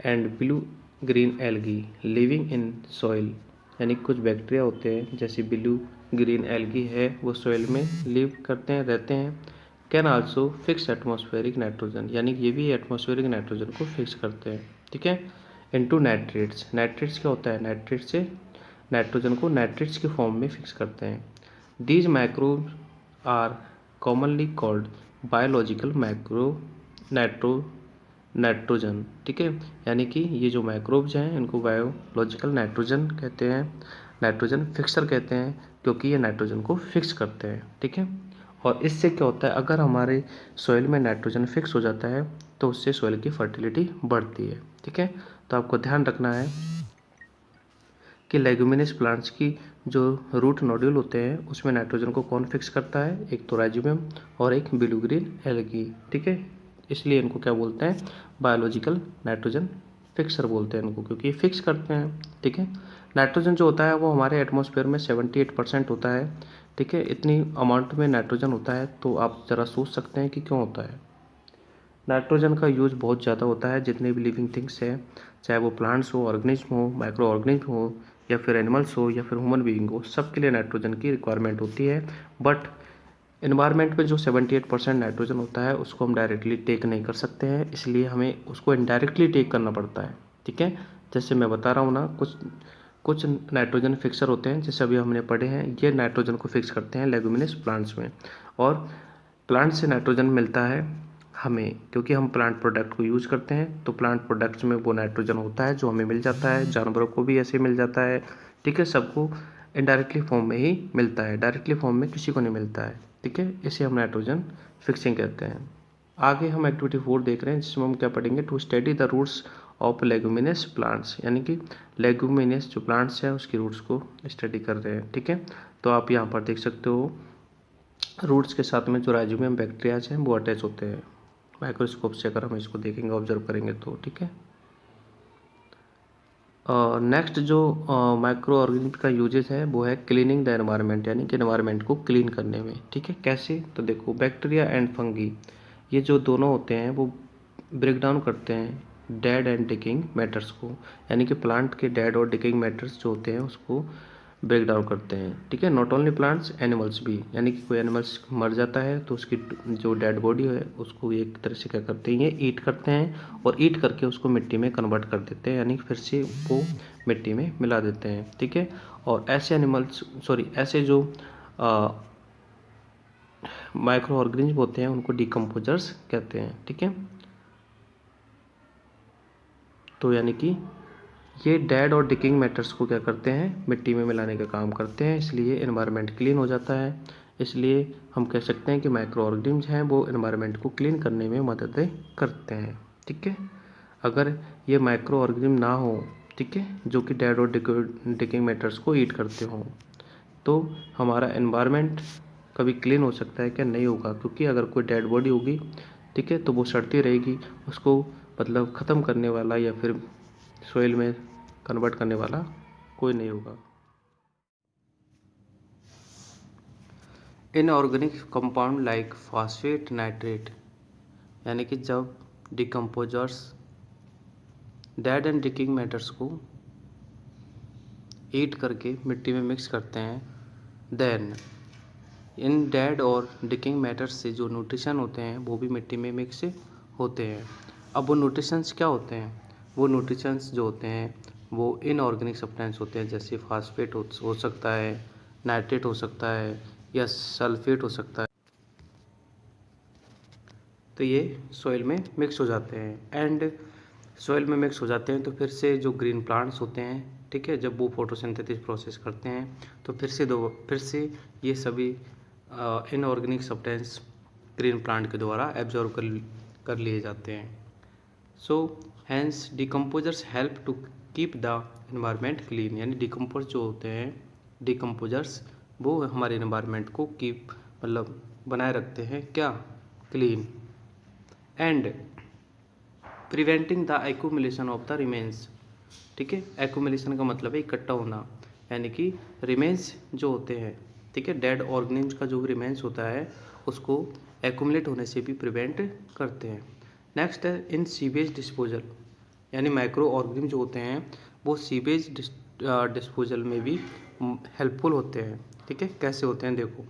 and blue green algae living in soil, यानी कुछ बैक्टीरिया होते हैं जैसे ब्लू ग्रीन एल्गी है वो सॉइल में लिव करते हैं, रहते हैं। Can also fix atmospheric nitrogen, यानी ये भी एटमॉस्फेरिक नाइट्रोजन को फिक्स करते हैं। ठीक है, इनटू नाइट्रेट्स। नाइट्रेट्स क्या होता है? नाइट्रेट से नाइट्रोजन को नाइट्रेट्स के फॉर्म में फिक्स करते हैं। These microbes are commonly called biological micro nitrogen. ठीक है, यानी कि ये जो माइक्रोब्स हैं इनको बायोलॉजिकल नाइट्रोजन कहते हैं, नाइट्रोजन फिक्सर कहते हैं, क्योंकि ये नाइट्रोजन को फिक्स करते हैं। ठीक है, और इससे क्या होता है, अगर हमारे सॉइल में नाइट्रोजन फिक्स हो जाता है तो उससे सॉइल की फर्टिलिटी बढ़ती है। ठीक है, तो आपको ध्यान रखना है कि लेगुमिनस प्लांट्स की जो रूट नोड्यूल होते हैं उसमें नाइट्रोजन को कौन फिक्स करता है? एक तो राइजोबियम और एक ब्लू ग्रीन एल्गी। ठीक है, इसलिए इनको क्या बोलते हैं? बायोलॉजिकल नाइट्रोजन फिक्सर बोलते हैं इनको, क्योंकि फिक्स करते हैं। ठीक है, नाइट्रोजन जो होता है वो हमारे एटमॉस्फेयर में 78% होता है। ठीक है, इतनी अमाउंट में नाइट्रोजन होता है, तो आप ज़रा सोच सकते हैं कि क्यों होता है। नाइट्रोजन का यूज़ बहुत ज़्यादा होता है, जितने भी लिविंग थिंग्स हैं, चाहे वो प्लांट्स हो, ऑर्गेनिज्म हो, माइक्रो ऑर्गेनिज्म हो, या फिर एनिमल्स हो, या फिर ह्यूमन बीइंग हो, सबके लिए नाइट्रोजन की रिक्वायरमेंट होती है। बट इन्वायरमेंट में जो 78% नाइट्रोजन होता है उसको हम डायरेक्टली टेक नहीं कर सकते हैं, इसलिए हमें उसको इनडायरेक्टली टेक करना पड़ता है। ठीक है, जैसे मैं बता रहा हूँ ना, कुछ कुछ नाइट्रोजन फिक्सर होते हैं, जैसे अभी हमने पढ़े हैं, ये नाइट्रोजन को फिक्स करते हैं लेगुमिनस प्लांट्स में। और प्लांट से नाइट्रोजन मिलता है हमें, क्योंकि हम प्लांट प्रोडक्ट को यूज़ करते हैं, तो प्लांट प्रोडक्ट्स में वो नाइट्रोजन होता है जो हमें मिल जाता है, जानवरों को भी ऐसे मिल जाता है। ठीक है, सबको इनडायरेक्टली फॉर्म में ही मिलता है, डायरेक्टली फॉर्म में किसी को नहीं मिलता है। ठीक है, इसे हम नाइट्रोजन फिक्सिंग कहते हैं। आगे हम एक्टिविटी 4 देख रहे हैं, जिसमें हम क्या पढ़ेंगे? To study the roots of leguminous plants, यानी कि लेगुमिनस जो प्लांट्स हैं उसकी रूट्स को स्टडी कर रहे हैं। ठीक है, तो आप यहाँ पर देख सकते हो रूट्स के साथ में जो राइजोबियम बैक्टीरियाज हैं वो अटैच होते हैं माइक्रोस्कोप से, अगर हम इसको देखेंगे, ऑब्जर्व करेंगे तो। ठीक है, नेक्स्ट जो माइक्रो ऑर्गेनिज्म का यूजेस है वो है क्लीनिंग द एनवायरनमेंट, यानी कि एनवायरनमेंट को क्लीन करने में। ठीक है, कैसे? तो देखो, बैक्टीरिया एंड फंगी ये जो दोनों होते हैं वो ब्रेक डाउन करते हैं डेड एंड डिकिंग मैटर्स को, यानी कि प्लांट के डेड और डिकिंग मैटर्स जो होते हैं उसको ब्रेक डाउन करते हैं। ठीक है, नॉट ओनली प्लांट्स, एनिमल्स भी, यानी कि कोई एनिमल्स मर जाता है तो उसकी जो डेड बॉडी है उसको एक तरह से क्या करते हैं, ये ईट करते हैं, और ईट करके उसको मिट्टी में कन्वर्ट कर देते हैं, यानी कि फिर से वो मिट्टी में मिला देते हैं। ठीक है, और ऐसे एनिमल्स ऐसे जो माइक्रो ऑर्गेनिज्म होते हैं उनको डिकम्पोजर्स कहते हैं। ठीक है, तो यानी कि ये डेड और डिकिंग मैटर्स को क्या करते हैं? मिट्टी में मिलाने का काम करते हैं, इसलिए एनवायरनमेंट क्लीन हो जाता है। इसलिए हम कह सकते हैं कि माइक्रो ऑर्गेनिज्म हैं वो एनवायरनमेंट को क्लीन करने में मदद करते हैं। ठीक है, अगर ये माइक्रो ऑर्गेनिज्म ना हो, ठीक है, जो कि डेड और डिकिंग मैटर्स को ईट करते हों, तो हमारा एनवायरनमेंट कभी क्लीन हो सकता है क्या? नहीं होगा, क्योंकि अगर कोई डेड बॉडी होगी, ठीक है, तो वो सड़ती रहेगी, उसको मतलब ख़त्म करने वाला या फिर सोइल में कन्वर्ट करने वाला कोई नहीं होगा। Inorganic compound like phosphate nitrate, यानी कि जब डिकम्पोजर्स डेड एंड डिकिंग मैटर्स को ईट करके मिट्टी में मिक्स करते हैं, देन इन डेड और डिकिंग मैटर्स से जो न्यूट्रिशन होते हैं वो भी मिट्टी में मिक्स होते हैं। अब वो न्यूट्रिशंस क्या होते हैं? वो न्यूट्रिशंस जो होते हैं वो इनऑर्गेनिक सब्सटेंस होते हैं, जैसे फास्फेट हो सकता है, नाइट्रेट हो सकता है, या सल्फेट हो सकता है। तो ये सॉइल में मिक्स हो जाते हैं, एंड सॉइल में मिक्स हो जाते हैं तो फिर से जो ग्रीन प्लांट्स होते हैं, ठीक है, जब वो फोटोसिंथेसिस प्रोसेस करते हैं तो फिर से ये सभी इनऑर्गेनिक सब्सटेंस ग्रीन प्लांट के द्वारा एब्जॉर्ब कर लिए जाते हैं। So hence decomposers help to keep the environment clean, यानी डिकम्पोज जो होते हैं, डिकम्पोजर्स वो हमारे इन्वायरमेंट को कीप मतलब बनाए रखते हैं क्या, clean, and preventing the accumulation of the remains. ठीक है, एक्यूमुलेशन का मतलब है इकट्ठा होना, यानी कि रिमेन्स जो होते हैं, ठीक है, डेड ऑर्गेनिम्स का जो भी रिमेन्स होता है उसको एक्यूमुलेट होने से भी प्रिवेंट करते हैं। नेक्स्ट है इन सीवेज डिस्पोजल, यानी माइक्रो ऑर्गेनिम जो होते हैं वो सीवेज डिस्पोजल में भी हेल्पफुल होते हैं। ठीक है, कैसे होते हैं देखो,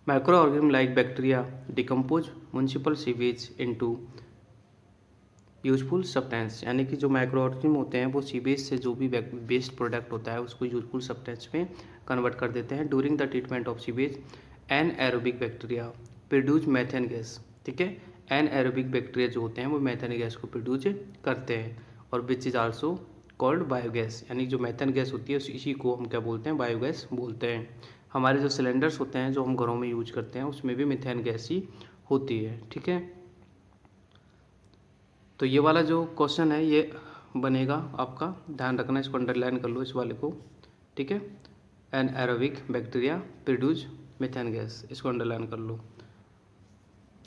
microorganisms like bacteria decompose municipal sewage into useful substance, यानी कि जो माइक्रो ऑर्गेनिज्म होते हैं वो सीवेज से जो भी वेस्ट प्रोडक्ट होता है उसको यूजफुल सब्सटेंस में कन्वर्ट कर देते हैं। During the treatment of sewage an aerobic bacteria produce methane gas. ठीक है, एन एरोबिक बैक्टीरिया जो होते हैं वो मैथेन गैस को प्रोड्यूस करते हैं, और which is also called biogas, यानी जो मैथेन गैस होती है इसी को हम क्या बोलते हैं, बायोगैस बोलते हैं। हमारे जो सिलेंडर्स होते हैं जो हम घरों में यूज करते हैं उसमें भी मीथेन गैस ही होती है। ठीक है, तो ये वाला जो क्वेश्चन है ये बनेगा आपका, ध्यान रखना, इसको अंडरलाइन कर लो इस वाले को। ठीक है, an aerobic bacteria produce methane gas, इसको अंडरलाइन कर लो।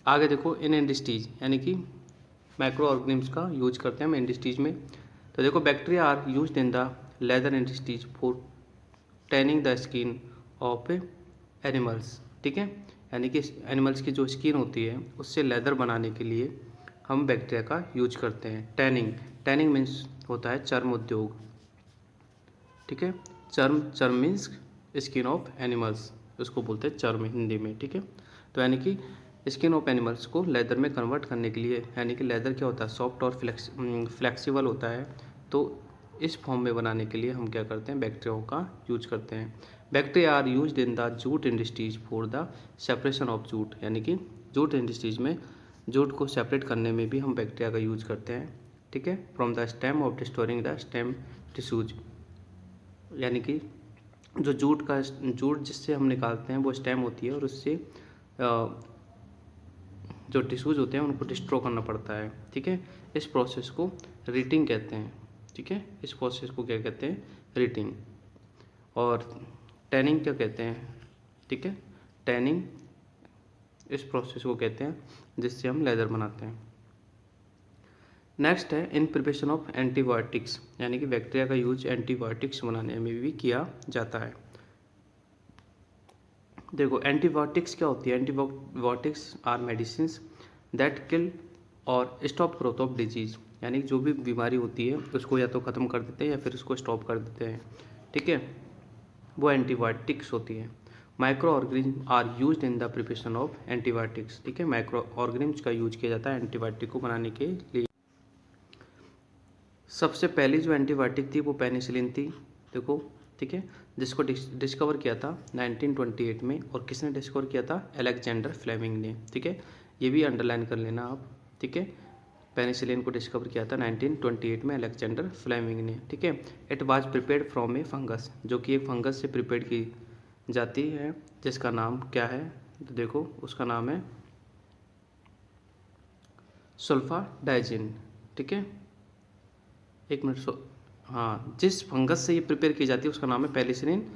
आगे देखो इन इंडस्ट्रीज, यानी कि माइक्रो ऑर्गेनिम्स का यूज करते हैं हम इंडस्ट्रीज में। तो देखो bacteria are used in the leather industries for tanning the skin of animals. ठीक है, यानी कि एनिमल्स की जो स्किन होती है उससे लेदर बनाने के लिए हम बैक्टीरिया का यूज करते हैं। टैनिंग मीन्स होता है चर्म उद्योग। ठीक है, चर्म मीन्स स्किन ऑफ एनिमल्स, उसको बोलते हैं चर्म हिंदी में। ठीक है, तो यानी कि स्किन ऑफ एनिमल्स को लेदर में कन्वर्ट करने के लिए, यानी कि लेदर क्या होता है, सॉफ्ट और फ्लेक्सिबल होता है, तो इस फॉर्म में बनाने के लिए हम क्या करते हैं, बैक्टीरियाओं का यूज करते हैं। Bacteria are used in the jute industries for the separation of jute, यानी कि जूट इंडस्ट्रीज में जूट को सेपरेट करने में भी हम बैक्टीरिया का यूज करते हैं। ठीक है, from the stem of distorting the stem tissues, यानी कि जो जूट जिससे हम निकालते हैं वो स्टेम होती है, और उससे जो टिश्यूज होते हैं उनको डिस्ट्रॉ करना पड़ता है। ठीक है, इस प्रोसेस को रीटिंग कहते हैं। ठीक है, इस प्रोसेस को क्या कहते हैं, रीटिंग। और टैनिंग क्या कहते हैं, ठीक है, टैनिंग इस प्रोसेस को कहते हैं जिससे हम लेदर बनाते हैं। नेक्स्ट है इन प्रिपरेशन ऑफ एंटीबायोटिक्स, यानी कि बैक्टीरिया का यूज एंटीबायोटिक्स बनाने में भी किया जाता है। देखो एंटीबायोटिक्स क्या होती है, antibiotics are medicines that kill और स्टॉप ग्रोथ ऑफ डिजीज, यानी जो भी बीमारी होती है उसको या तो ख़त्म कर देते हैं या फिर उसको स्टॉप कर देते हैं। ठीक है, वो एंटीबायोटिक्स होती है। Micro organism are used in the preparation of antibiotics. ठीक है, माइक्रो ऑर्गेनिम्स का यूज किया जाता है एंटीबायोटिक को बनाने के लिए। सबसे पहली जो एंटीबायोटिक थी वो पेनिसिलिन थी, देखो, ठीक है, जिसको डिस्कवर किया था 1928 में, और किसने डिस्कवर किया था, अलेक्जेंडर फ्लेमिंग ने। ठीक है, ये भी अंडरलाइन कर लेना आप। ठीक है, पेनिसिलिन को डिस्कवर किया था 1928 में अलेक्जेंडर फ्लेमिंग ने। ठीक है, it was prepared from A fungus, जो कि एक फंगस से प्रिपेयर की जाती है, जिसका नाम क्या है, तो देखो उसका नाम है सल्फाडाइजिन। ठीक है, एक मिनट, हाँ, जिस फंगस से ये प्रिपेयर की जाती है उसका नाम है पेनिसिलिन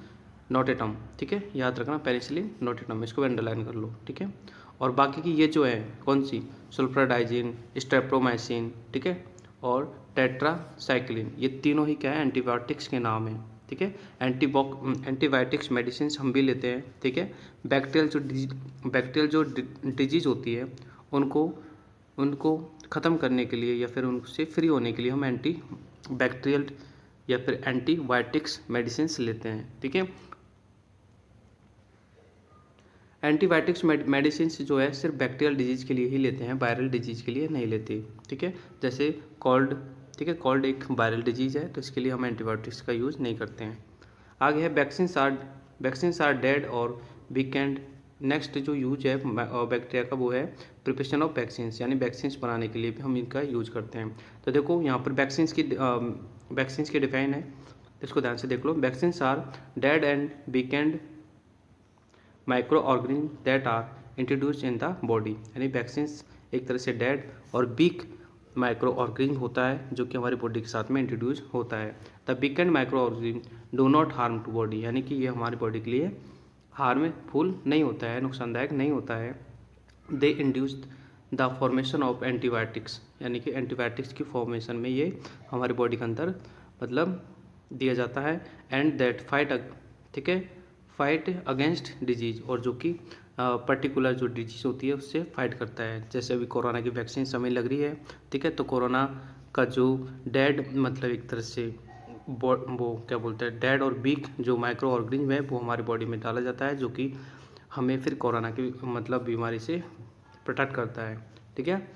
नोटेटम। ठीक है, याद रखना पेनिसिलिन नोटेटम, इसको अंडरलाइन कर लो। ठीक है, और बाकी की ये जो है कौन सी, सल्फाडाइजिन, स्ट्रेप्टोमाइसिन, ठीक है, और टेट्रासाइक्लिन, ये तीनों ही क्या है, एंटीबायोटिक्स के नाम हैं। ठीक है। एंटीबायोटिक्स मेडिसिन हम भी लेते हैं, ठीक है। बैक्टीरियल जो डिजीज़ होती है उनको उनको ख़त्म करने के लिए या फिर उनसे फ्री होने के लिए हम एंटी बैक्टीरियल या फिर एंटीबायोटिक्स मेडिसिन लेते हैं, ठीक है। एंटीबायोटिक्स मेडिसिन जो है सिर्फ बैक्टीरियल डिजीज़ के लिए ही लेते हैं, वायरल डिजीज़ के लिए नहीं लेते, ठीक है। जैसे कॉल्ड, ठीक है, कॉल्ड एक वायरल डिजीज़ है तो इसके लिए हम एंटीबायोटिक्स का यूज़ नहीं करते हैं। आगे है वैक्सीन्स आर डेड और वीकेंड। नेक्स्ट जो यूज है बैक्टीरिया का वो है प्रिपरेशन ऑफ वैक्सीन्स, यानी वैक्सीन्स बनाने के लिए भी हम इनका यूज करते हैं। तो देखो यहाँ पर वैक्सीन्स की डिफाइन है, इसको ध्यान से देख लो। Vaccines are dead and weakened micro organism that are introduce in the body, यानी वैक्सीन्स एक तरह से डेड और वीक माइक्रो ऑर्गेनिज्म होता है जो कि हमारी बॉडी के साथ में इंट्रोड्यूस होता है। The weakened micro organism do not harm to body, यानी कि ये हमारी बॉडी के लिए हार्मफुल नहीं होता है, नुकसानदायक नहीं होता है। दे induce the formation of antibiotics, यानी कि एंटीबायोटिक्स की फॉर्मेशन में ये हमारी बॉडी के अंदर मतलब दिया जाता है। एंड दैट फाइट, ठीक है, फाइट अगेंस्ट डिजीज़, और जो कि पर्टिकुलर जो डिजीज़ होती है उससे फाइट करता है। जैसे अभी कोरोना की वैक्सीन समय लग रही है, ठीक है, तो कोरोना का जो डेड मतलब एक तरह से वो क्या बोलते हैं डेड और वीक जो माइक्रो ऑर्गेनिज्म है वो हमारी बॉडी में डाला जाता है, जो कि हमें फिर कोरोना की मतलब बीमारी से प्रोटेक्ट करता है, ठीक है।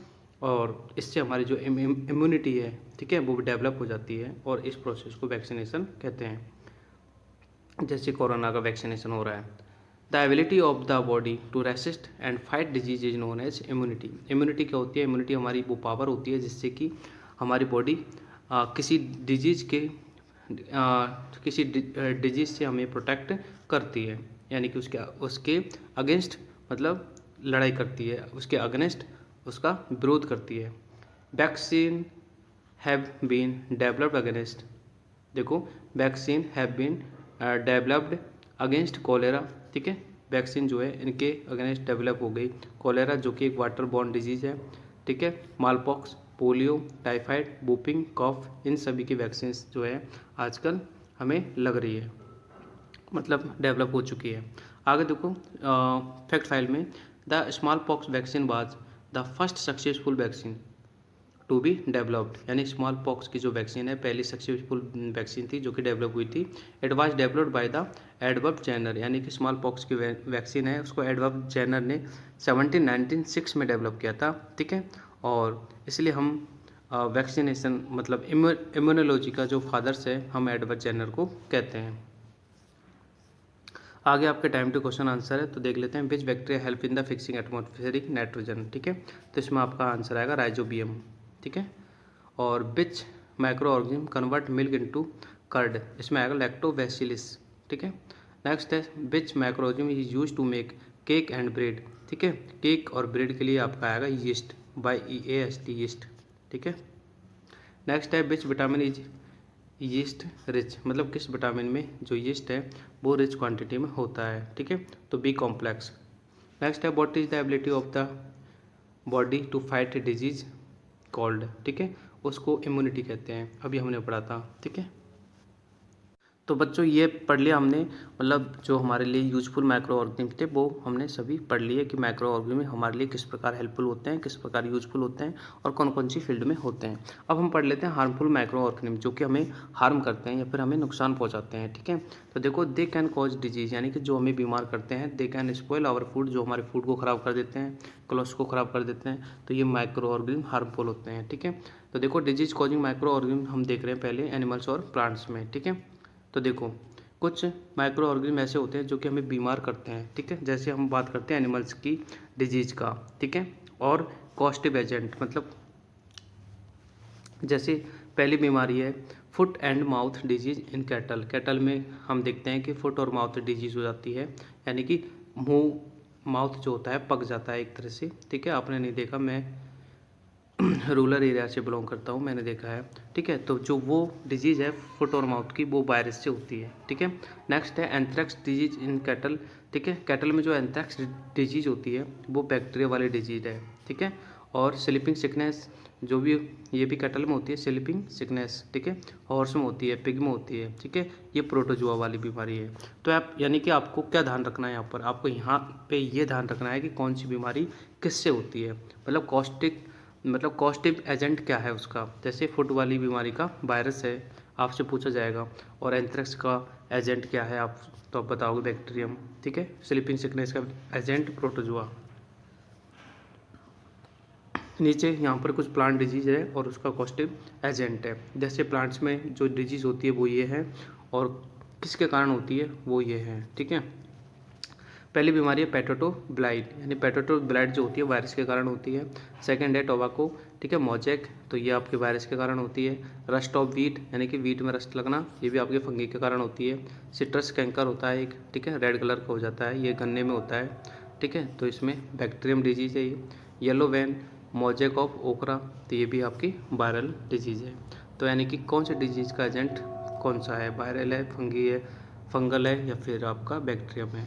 और इससे हमारी जो इम्यूनिटी है, ठीक है, वो भी डेवलप हो जाती है और इस प्रोसेस को वैक्सीनेशन कहते हैं। जैसे कोरोना का वैक्सीनेशन हो रहा है। The ability of the body to resist and fight disease is known as immunity. Immunity क्या होती है? इम्यूनिटी हमारी वो पावर होती है जिससे कि हमारी बॉडी किसी डिजीज से हमें प्रोटेक्ट करती है, यानी कि उसके अगेंस्ट मतलब लड़ाई करती है, उसके अगेंस्ट उसका विरोध करती है। Vaccine have been developed against, देखो vaccine have been developed against cholera, ठीक है, वैक्सीन जो है इनके अगेंस्ट डेवलप हो गई। कोलेरा जो कि एक वाटर बॉर्न डिजीज़ है, ठीक है, मालपॉक्स, पोलियो, टाइफाइड, वूपिंग कॉफ, इन सभी की वैक्सीन जो है आजकल हमें लग रही है, मतलब डेवलप हो चुकी है। आगे देखो फैक्ट फाइल में, the small pox vaccine was the first successful vaccine to be developed, यानी स्मॉल पॉक्स की जो वैक्सीन है पहली सक्सेसफुल वैक्सीन थी जो कि डेवलप हुई थी। It was developed by the Edward Jenner, यानी कि स्मॉल पॉक्स की वैक्सीन है उसको एडवर्ड जेनर ने 1796 में डेवलप किया था, ठीक है। और इसलिए हम वैक्सीनेशन मतलब इम्यूनोलॉजी का जो फादर्स है हम एडवर्ड जेनर को कहते हैं। आगे आपके टाइम टू क्वेश्चन आंसर है, तो देख लेते हैं। विच bacteria help in the fixing atmospheric nitrogen, ठीक है, तो इसमें आपका आंसर आएगा राइजोबियम, ठीक है। और which microorganism convert milk into curd, इसमें आएगा लैक्टोबैसिलस, ठीक है। नेक्स्ट है which microorganism is use to make cake and bread, ठीक है, केक और ब्रेड के लिए आपका आएगा यीस्ट, बाई EAST यीस्ट, ठीक है। नेक्स्ट है which vitamin is yeast rich, मतलब किस विटामिन में जो यीस्ट है वो रिच क्वांटिटी में होता है, ठीक है, तो बी कॉम्प्लेक्स। नेक्स्ट है what is the ability of the body to fight disease called, ठीक है, उसको इम्यूनिटी कहते हैं, अभी हमने पढ़ा था, ठीक है। तो बच्चों ये पढ़ लिया हमने, मतलब जो हमारे लिए यूजफुल माइक्रो ऑर्गेनिज्म थे वो हमने सभी पढ़ लिए कि माइक्रो ऑर्गेनिज्म हमारे लिए किस प्रकार हेल्पफुल होते हैं, किस प्रकार यूजफुल होते हैं और कौन कौन सी फील्ड में होते हैं। अब हम पढ़ लेते हैं हार्मफुल माइक्रो ऑर्गेनिज्म जो कि हमें हार्म करते हैं या फिर हमें नुकसान पहुँचाते हैं, ठीक है। तो देखो दे कैन कॉज डिजीज, यानी कि जो हमें बीमार करते हैं। They can spoil our food, जो हमारे फूड को ख़राब कर देते हैं, क्लोथ्स को ख़राब कर देते हैं, तो ये माइक्रो ऑर्गेनिज्म हार्मफुल होते हैं, ठीक है। तो देखो डिजीज कॉजिंग माइक्रो ऑर्गेनिज्म हम देख रहे हैं पहले एनिमल्स और प्लांट्स में, ठीक है। तो देखो कुछ माइक्रो ऑर्गेनिज्म ऐसे होते हैं जो कि हमें बीमार करते हैं, ठीक है, जैसे हम बात करते हैं एनिमल्स की डिजीज का, ठीक है। और कॉस्टिव एजेंट, मतलब जैसे पहली बीमारी है foot and mouth disease in cattle. Cattle में हम देखते हैं कि फुट और माउथ डिजीज हो जाती है, यानी कि मुंह माउथ जो होता है पक जाता है एक तरह से, ठीक है। आपने नहीं देखा, मैं रूरल एरिया से बिलोंग करता हूँ, मैंने देखा है, ठीक है। तो जो वो डिजीज़ है फुट और माउथ की वो वायरस से होती है, ठीक है। नेक्स्ट है एंथ्रेक्स डिजीज इन कैटल, ठीक है। कैटल में जो एंथ्रेक्स डिजीज होती है वो बैक्टीरिया वाली डिजीज है, ठीक है। और स्लीपिंग सिकनेस जो भी ये भी कैटल में होती है, स्लीपिंग सिकनेस, ठीक है, हॉर्स में होती है, पिग में होती है, ठीक है, ये प्रोटोजुआ वाली बीमारी है। तो आप यानी कि आपको क्या ध्यान रखना है यहाँ पर, आपको यहाँ पे ये ध्यान रखना है कि कौन सी बीमारी किससे होती है, मतलब कॉस्टिक एजेंट क्या है उसका। जैसे फुट वाली बीमारी का वायरस है, आपसे पूछा जाएगा, और एंथ्रेक्स का एजेंट क्या है आप तो आप बताओगे बैक्टीरियम, ठीक है। स्लीपिंग सिकनेस का एजेंट प्रोटोजुआ। नीचे यहाँ पर कुछ प्लांट डिजीज़ है और उसका कॉस्टिव एजेंट है। जैसे प्लांट्स में जो डिजीज़ होती है वो ये है, और किसके कारण होती है वो ये है, ठीक है। पहली बीमारी है पोटैटो ब्लाइट, यानी पोटैटो ब्लाइट जो होती है वायरस के कारण होती है। सेकंड है टोबैको, ठीक है, मोजैक, तो ये आपके वायरस के कारण होती है। रस्ट ऑफ वीट, यानी कि वीट में रस्ट लगना, ये भी आपके फंगी के कारण होती है। सिट्रस कैंकर होता है एक, ठीक है, रेड कलर का हो जाता है, ये गन्ने में होता है, ठीक है, तो इसमें बैक्टीरियम डिजीज़ है ये। येलो वैन, मोजैक ऑफ ओकरा, तो ये भी आपकी वायरल डिजीज़ है। तो यानी कि कौन से डिजीज़ का एजेंट कौन सा है, वायरल है, फंगी है, फंगल है, या फिर आपका बैक्टीरियम है।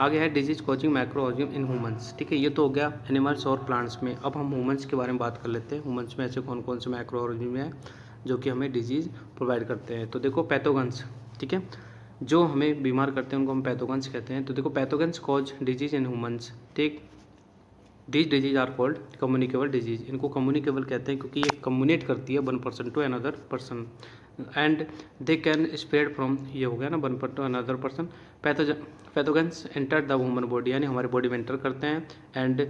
आगे है disease causing micro organism in humans, ठीक है, ये तो हो गया एनिमल्स और प्लांट्स में। अब हम ह्यूमंस के बारे में बात कर लेते हैं। ह्यूमंस में ऐसे कौन कौन से माइक्रो ऑर्गेनिज्म हैं जो कि हमें डिजीज़ प्रोवाइड करते हैं। तो देखो पैथोगन्स, ठीक है, जो हमें बीमार करते हैं उनको हम पैथोगन्स कहते हैं। तो देखो pathogens cause disease in humans, ठीक, these disease are called communicable disease. इनको कम्युनिकेबल कहते हैं क्योंकि ये कम्युनिकेट करती है one person to another person, and they can spread from, ये हो गया ना, one person to another person. Pathogens enter the human body, यानी हमारे बॉडी में एंटर करते हैं, एंड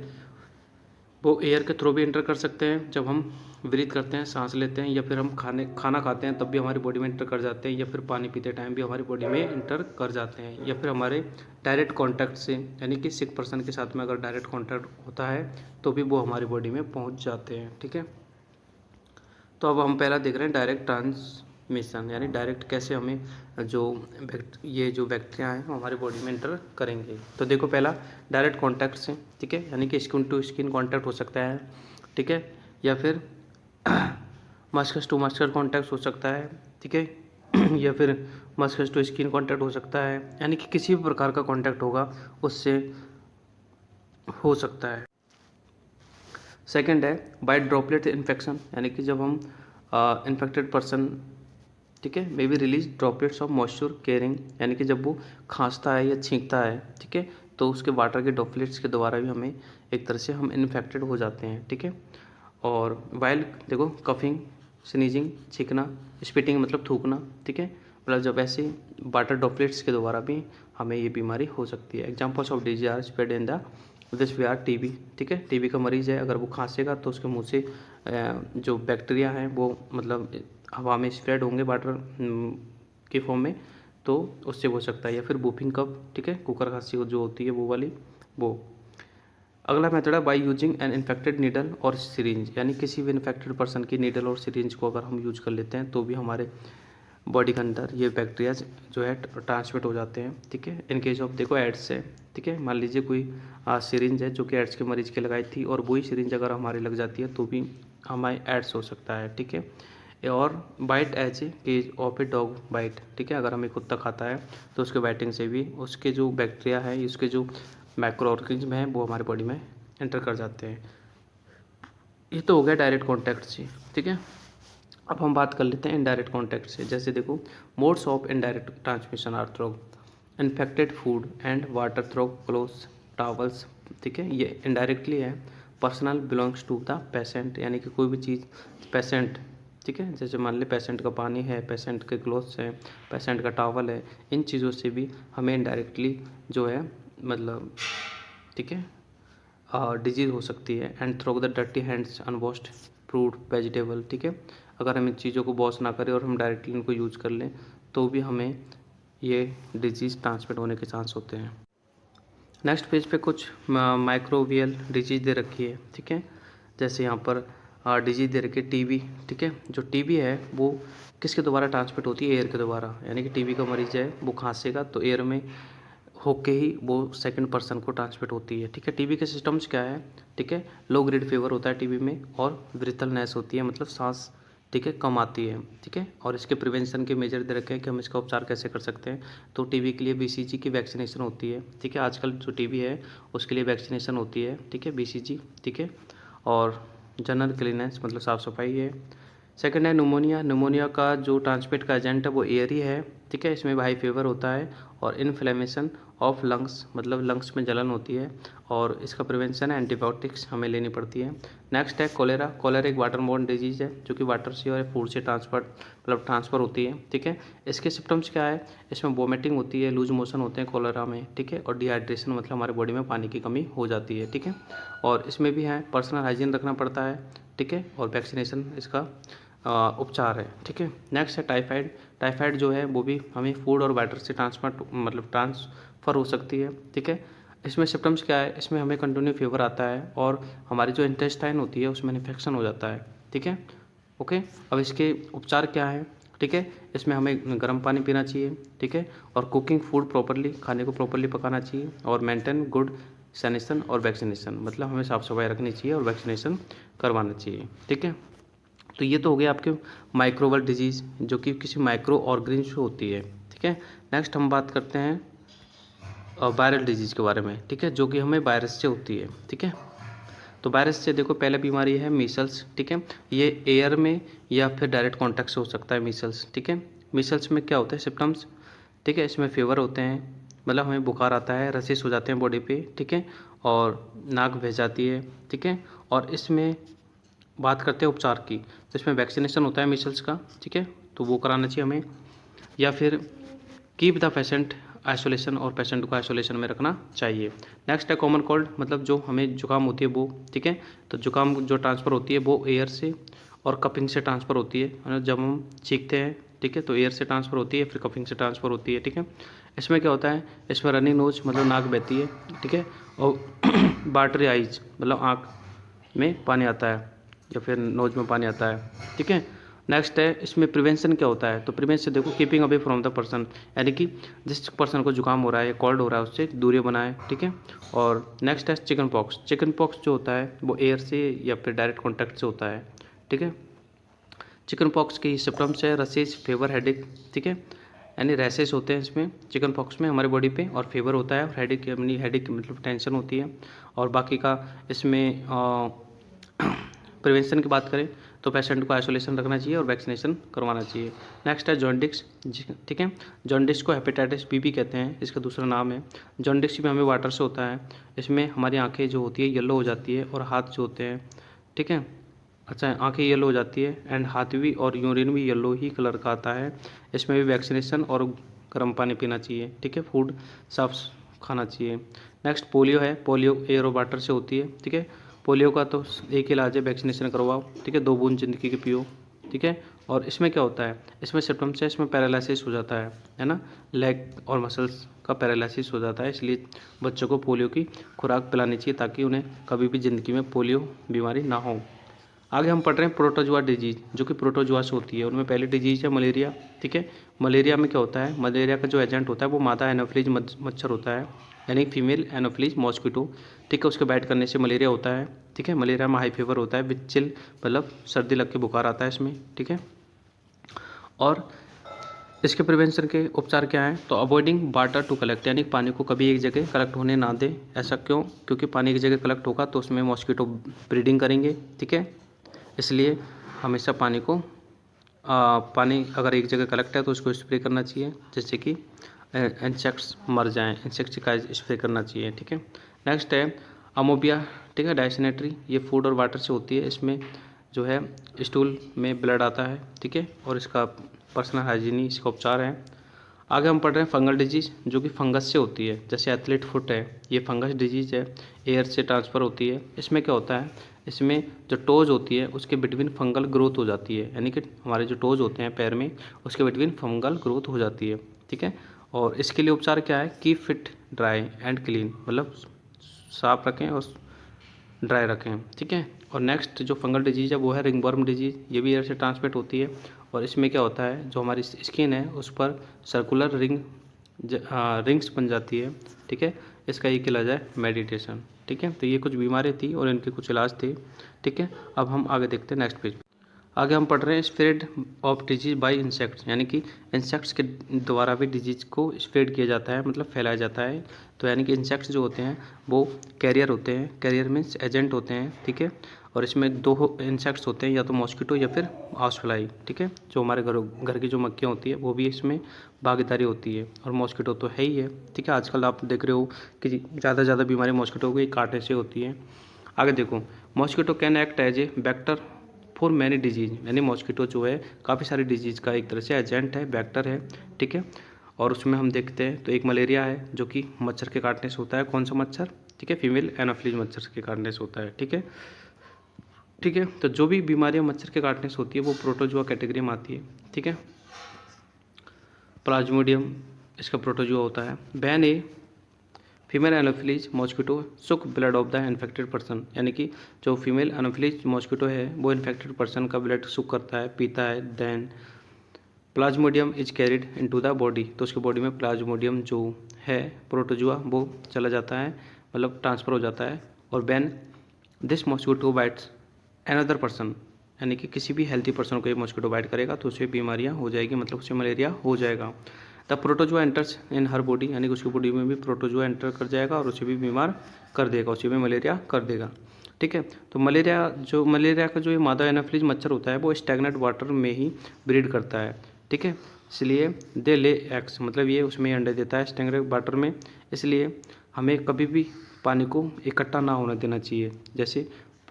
वो एयर के थ्रू भी एंटर कर सकते हैं, जब हम ब्रीथ करते हैं, सांस लेते हैं, या फिर हम खाना खाते हैं तब भी हमारी बॉडी में एंटर कर जाते हैं, या फिर पानी पीते टाइम भी हमारी बॉडी में एंटर कर जाते हैं, या फिर हमारे डायरेक्ट कांटेक्ट से, यानी कि सिक पर्सन के साथ में अगर डायरेक्ट कांटेक्ट होता है तो भी वो हमारी बॉडी में पहुंच जाते हैं, ठीक है। तो अब हम पहला देख रहे हैं डायरेक्ट ट्रांसमिशन, यानी डायरेक्ट कैसे हमें ये जो बैक्टीरिया हैं हमारी बॉडी में एंटर करेंगे। तो देखो पहला डायरेक्ट कॉन्टैक्ट से, ठीक है, यानी कि स्किन टू स्किन कॉन्टैक्ट हो सकता है, ठीक है, या फिर मस्कस टू मस्कस कॉन्टैक्ट हो सकता है, ठीक है, या फिर मस्कस टू स्किन कॉन्टैक्ट हो सकता है, यानी कि किसी भी प्रकार का कॉन्टैक्ट होगा उससे हो सकता है। सेकंड है बाय ड्रॉपलेट इन्फेक्शन, यानी कि जब हम इन्फेक्टेड पर्सन, ठीक है, may be release droplets of moisture caring, यानी कि जब वो खांसता है या छींकता है, ठीक है, तो उसके वाटर के ड्रॉपलेट्स के द्वारा भी हमें एक तरह से हम इन्फेक्टेड हो जाते हैं, ठीक है। और वाइल देखो कफिंग, स्नीजिंग, छींकना, स्पिटिंग मतलब थूकना, ठीक है, मतलब जब ऐसे वाटर ड्रॉपलेट्स के द्वारा भी हमें ये बीमारी हो सकती है। Examples of disease are spread in the this we are TB, ठीक है, टीबी का मरीज़ है, अगर वो खांसेगा तो उसके मुंह से जो बैक्टीरिया हैं वो मतलब हवा में स्प्रेड होंगे वाटर के फॉर्म में, तो उससे हो सकता है। या फिर वूफिंग कफ, ठीक है, कुकर खांसी जो होती है वो वाली वो। अगला मेथड है by using an infected needle और सिरिंज, यानी किसी भी इन्फेक्टेड पर्सन की नीडल और सिरिंज को अगर हम यूज कर लेते हैं तो भी हमारे बॉडी के अंदर ये बैक्टीरिया जो है ट्रांसमिट हो जाते हैं, ठीक है। इन केस ऑफ देखो एड्स है, ठीक है, मान लीजिए कोई सिरिंज है जो कि एड्स के मरीज के लगाई थी, और वही सिरिंज अगर हमारे लग जाती है तो भी हमारे एड्स हो सकता है, ठीक है। और bite as a case of a dog bite, ठीक है, अगर हमें कुत्ता खाता है तो उसके बाइटिंग से भी उसके जो बैक्टीरिया है, उसके जो माइक्रो ऑर्गेनिज्म है वो हमारे बॉडी में एंटर कर जाते हैं। ये तो हो गया डायरेक्ट कॉन्टैक्ट से, ठीक है। अब हम बात कर लेते हैं इनडायरेक्ट कॉन्टैक्ट से। जैसे देखो modes of indirect transmission are through infected food and water through clothes towels, ठीक है, ये इनडायरेक्टली है। Personal belongs to the patient, यानी कि कोई भी चीज़ पेशेंट, ठीक है, जैसे मान ले पेशेंट का पानी है, पेशेंट के क्लोथ्स हैं, पेशेंट का टावल है, इन चीज़ों से भी हमें इनडायरेक्टली जो है मतलब, ठीक है, डिजीज़ हो सकती है। And through the dirty hands unwashed fruit vegetable, ठीक है, अगर हम इन चीज़ों को वॉश ना करें और हम डायरेक्टली इनको यूज कर लें तो भी हमें ये डिजीज़ ट्रांसमिट होने के चांस होते हैं। नेक्स्ट पेज पे कुछ माइक्रोबियल डिजीज़ दे रखी है, ठीक है, जैसे यहाँ पर डिजीज़ दे रखी है टीबी, ठीक है, जो टीबी है वो किसके द्वारा ट्रांसमिट होती है, एयर के द्वारा, यानी कि टीबी का मरीज है वो खांसेगा तो एयर में होके ही वो सेकंड पर्सन को ट्रांसमिट होती है, ठीक है। टीबी के सिस्टम्स क्या है, ठीक है, लो ग्रेड फीवर होता है टीबी में, और ब्रीथलनेस होती है, मतलब सांस, ठीक है, कम आती है, ठीक है। और इसके प्रिवेंशन के मेजर दे रखे हैं कि हम इसका उपचार कैसे कर सकते हैं। तो टीबी के लिए बीसीजी की वैक्सीनेशन होती है, ठीक है, आजकल जो टीबी है उसके लिए वैक्सीनेशन होती है, ठीक है, बीसीजी, ठीक है। और जनरल क्लीनेस मतलब साफ़ सफाई है। सेकंड है न्यूमोनिया। न्यूमोनिया का जो ट्रांसमिट का एजेंट है वो एयर ही है, ठीक है। इसमें हाई फीवर होता है और इन्फ्लेमेशन ऑफ लंग्स मतलब लंग्स में जलन होती है और इसका प्रिवेंशन है एंटीबायोटिक्स हमें लेनी पड़ती है। नेक्स्ट है कोलेरा। कोलेरा एक वाटर बोर्न डिजीज़ है जो कि वाटर से और फूड से ट्रांसफ़र होती है, ठीक है। इसके सिम्टम्स क्या है, इसमें वोमिटिंग होती है, लूज मोशन होते हैं कोलेरा में, ठीक है। और डिहाइड्रेशन मतलब हमारे बॉडी में पानी की कमी हो जाती है, ठीक है। और इसमें भी है पर्सनल हाइजीन रखना पड़ता है, ठीक है। और वैक्सीनेशन इसका उपचार है, ठीक है। नेक्स्ट है टाइफाइड। टाइफाइड जो है वो भी हमें फूड और वाटर से ट्रांसफ़र हो सकती है, ठीक है। इसमें सिम्टम्स क्या है, इसमें हमें कंटिन्यू फीवर आता है और हमारी जो इंटेस्टाइन होती है उसमें इन्फेक्शन हो जाता है, ठीक है। ओके, अब इसके उपचार क्या है, ठीक है। इसमें हमें गर्म पानी पीना चाहिए, ठीक है। और कुकिंग फूड प्रॉपर्ली, खाने को प्रॉपर्ली पकाना चाहिए और मेंटेन गुड सैनिटेशन और वैक्सीनेशन मतलब हमें साफ़ सफाई रखनी चाहिए और वैक्सीनेशन करवाना चाहिए, ठीक है। तो ये तो हो गया आपके माइक्रोबल डिजीज़ जो कि किसी माइक्रो ऑर्गेनिज्म से होती है, ठीक है। नेक्स्ट हम बात करते हैं वायरल डिजीज़ के बारे में, ठीक है, जो कि हमें वायरस से होती है, ठीक है। तो वायरस से देखो पहले बीमारी है मीसल्स, ठीक है। ये एयर में या फिर डायरेक्ट कॉन्टैक्ट से हो सकता है मीसल्स, ठीक है। मीसल्स में क्या होता है सिम्टम्स, ठीक है। इसमें फीवर होते हैं मतलब हमें बुखार आता है, रसेस हो जाते हैं बॉडी पे, ठीक है। और नाक बह जाती है, ठीक है। और इसमें बात करते हैं उपचार की, तो इसमें वैक्सीनेशन होता है मीसल्स का, ठीक है। तो वो कराना चाहिए हमें, या फिर कीप द पेशेंट आइसोलेशन और पेशेंट को आइसोलेशन में रखना चाहिए। नेक्स्ट है कॉमन कोल्ड मतलब जो हमें जुकाम होती है वो, ठीक है। तो जुकाम जो ट्रांसफ़र होती है वो एयर से और कपिंग से ट्रांसफ़र होती है, जब हम छींकते हैं, ठीक है। तो एयर से ट्रांसफ़र होती है फिर कपिंग से ट्रांसफ़र होती है, ठीक है। इसमें क्या होता है, इसमें रनिंग नोज मतलब नाक बहती है, ठीक है। और वाटरी आइज मतलब आँख में पानी आता है या फिर नोज में पानी आता है, ठीक है। नेक्स्ट है इसमें प्रिवेंशन क्या होता है, तो प्रिवेंशन देखो keeping away from the person, यानी कि जिस पर्सन को जुकाम हो रहा है या कॉल्ड हो रहा है उससे दूरी बनाए, ठीक है। और नेक्स्ट है चिकन पॉक्स। चिकन पॉक्स जो होता है वो एयर से या फिर डायरेक्ट कॉन्टैक्ट से होता है, ठीक है। चिकन पॉक्स की सिम्टम्स है रसेस, फीवर, हेडेक, ठीक है। यानी रैसेस होते हैं इसमें चिकन पॉक्स में हमारे बॉडी पे और फीवर होता है और हेडेक यानी हेडेक मतलब टेंशन होती है। और बाकी का इसमें प्रिवेंशन की बात करें तो पेशेंट को आइसोलेशन रखना चाहिए और वैक्सीनेशन करवाना चाहिए। नेक्स्ट है जॉन्डिस, ठीक है। जॉन्डिस को हेपेटाइटिस बी भी कहते हैं, इसका दूसरा नाम है। जॉन्डिस में हमें वाटर से होता है, इसमें हमारी आंखें जो होती है येलो हो जाती है और हाथ जो होते हैं, ठीक है। अच्छा, आंखें येलो हो जाती है एंड हाथ भी और यूरिन भी येलो ही कलर का आता है। इसमें भी वैक्सीनेशन और गर्म पानी पीना चाहिए, ठीक है। फूड साफ खाना चाहिए। नेक्स्ट पोलियो है। पोलियो एयर और वाटर से होती है, ठीक है। पोलियो का तो एक इलाज है, वैक्सीनेशन करवाओ, ठीक है। 2 बूंद ज़िंदगी के पियो, ठीक है। और इसमें क्या होता है, इसमें सिम्टम्स है, इसमें पैरालिसिस हो जाता है ना, लेग और मसल्स का पैरालिसिस हो जाता है। इसलिए बच्चों को पोलियो की खुराक पिलानी चाहिए ताकि उन्हें कभी भी ज़िंदगी में पोलियो बीमारी ना हो। आगे हम पढ़ रहे हैं प्रोटोजुआ डिजीज़ जो कि प्रोटोजुआ से होती है। उनमें पहली डिजीज़ है मलेरिया, ठीक है। मलेरिया में क्या होता है, मलेरिया का जो एजेंट होता है वो मादा एनोफ्लिज मच्छर होता है, यानी फीमेल एनोफ्लिज मॉस्किटो, ठीक है। उसके बाइट करने से मलेरिया होता है, ठीक है। मलेरिया में हाई फीवर होता है विद चिल मतलब सर्दी लग के बुखार आता है इसमें, ठीक है। और इसके प्रिवेंशन के उपचार क्या हैं, तो अवॉइडिंग वाटर टू कलेक्ट, यानी पानी को कभी एक जगह कलेक्ट होने ना दें। ऐसा क्यों, क्योंकि पानी की जगह कलेक्ट होगा तो उसमें मॉस्किटो ब्रीडिंग करेंगे, ठीक है। इसलिए हमेशा पानी अगर एक जगह कलेक्ट है तो उसको स्प्रे करना चाहिए जिससे कि इंसेक्ट्स मर जाएं, इंसेक्टिसाइड स्प्रे करना चाहिए, ठीक है। नेक्स्ट है अमोबिया, ठीक है। डायसेंट्री ये फूड और वाटर से होती है, इसमें जो है स्टूल में ब्लड आता है, ठीक है। और इसका पर्सनल हाइजीन इसका उपचार है। आगे हम पढ़ रहे हैं फंगल डिजीज़ जो कि फंगस से होती है, जैसे एथलीट फुट है, ये फंगस डिजीज़ है, एयर से ट्रांसफ़र होती है। इसमें क्या होता है, इसमें जो टोज होती है उसके बिटवीन फंगल ग्रोथ हो जाती है, यानी कि हमारे जो टोज होते हैं पैर में उसके बिटवीन फंगल ग्रोथ हो जाती है, ठीक है। और इसके लिए उपचार क्या है, keep fit dry and clean मतलब साफ रखें और ड्राई रखें, ठीक है। और नेक्स्ट जो फंगल डिजीज़ है वो है रिंगवर्म डिजीज़, ये भी एयर से ट्रांसमिट होती है। और इसमें क्या होता है, जो हमारी स्किन है उस पर सर्कुलर रिंग्स बन जाती है, ठीक है। इसका एक इलाज है मेडिटेशन, ठीक है। तो ये कुछ बीमारी थी और इनके कुछ इलाज थे, ठीक है। अब हम आगे देखते हैं नेक्स्ट पेज। आगे हम पढ़ रहे हैं spread of disease bye insects, यानी कि इंसेक्ट्स के द्वारा भी डिजीज को स्प्रेड किया जाता है मतलब फैलाया जाता है। तो यानी कि इंसेक्ट्स जो होते हैं वो कैरियर होते हैं, कैरियर मीन्स एजेंट होते हैं, ठीक है। और इसमें दो इंसेक्ट्स होते हैं, या तो मॉस्किटो या फिर हाउस फ्लाई, ठीक है। जो हमारे घर की जो मक्खियाँ होती है वो भी इसमें भागीदारी होती है, और मॉस्किटो तो है ही है, ठीक है। आजकल आप देख रहे हो कि ज़्यादा से ज़्यादा बीमारी मॉस्किटो की काटने से होती है। आगे देखो, mosquito can act as a vector for many disease, यानी मॉस्किटो जो है काफ़ी सारी डिजीज़ का एक तरह से एजेंट है, वेक्टर है, ठीक है। और उसमें हम देखते हैं तो एक मलेरिया है जो कि मच्छर के काटने से होता है। कौन सा मच्छर? ठीक है, फीमेल एनाफिलीज मच्छर के काटने से होता है, ठीक है। ठीक है, तो जो भी बीमारियां मच्छर के काटने से होती है वो प्रोटोजुआ कैटेगरी में आती है, ठीक है। प्लाज्मोडियम इसका प्रोटोजुआ होता है। When a female anopheles mosquito suck blood of the infected person, यानी कि जो फीमेल एनाफिलीज मॉस्किटो है वो इन्फेक्टेड पर्सन का ब्लड सुक करता है, पीता है। Then plasmodium is carried into the body, तो उसकी बॉडी में प्लाज्मोडियम जो है प्रोटोजुआ वो चला जाता है, मतलब ट्रांसफ़र हो जाता है। और ban this mosquito bytes another person, यानी कि किसी भी हेल्थी पर्सन को ये मॉस्किटो बाइट करेगा तो उसे बीमारियां हो जाएगी, मतलब उसे मलेरिया हो जाएगा। The protozoa enters in her body, यानी कि उसकी बॉडी में भी प्रोटोजुआ एंटर कर जाएगा और उसे भी बीमार कर देगा, उसे भी मलेरिया कर देगा, ठीक है। तो मलेरिया का जो ये मादा एनाफिलीज मच्छर होता है वो स्टैग्नेंट वाटर में ही ब्रीड करता है, ठीक है। इसलिए दे ले एग्स, मतलब ये उसमें अंडे देता है स्टैग्नेंट वाटर में। इसलिए हमें कभी भी पानी को इकट्ठा ना होने देना चाहिए। जैसे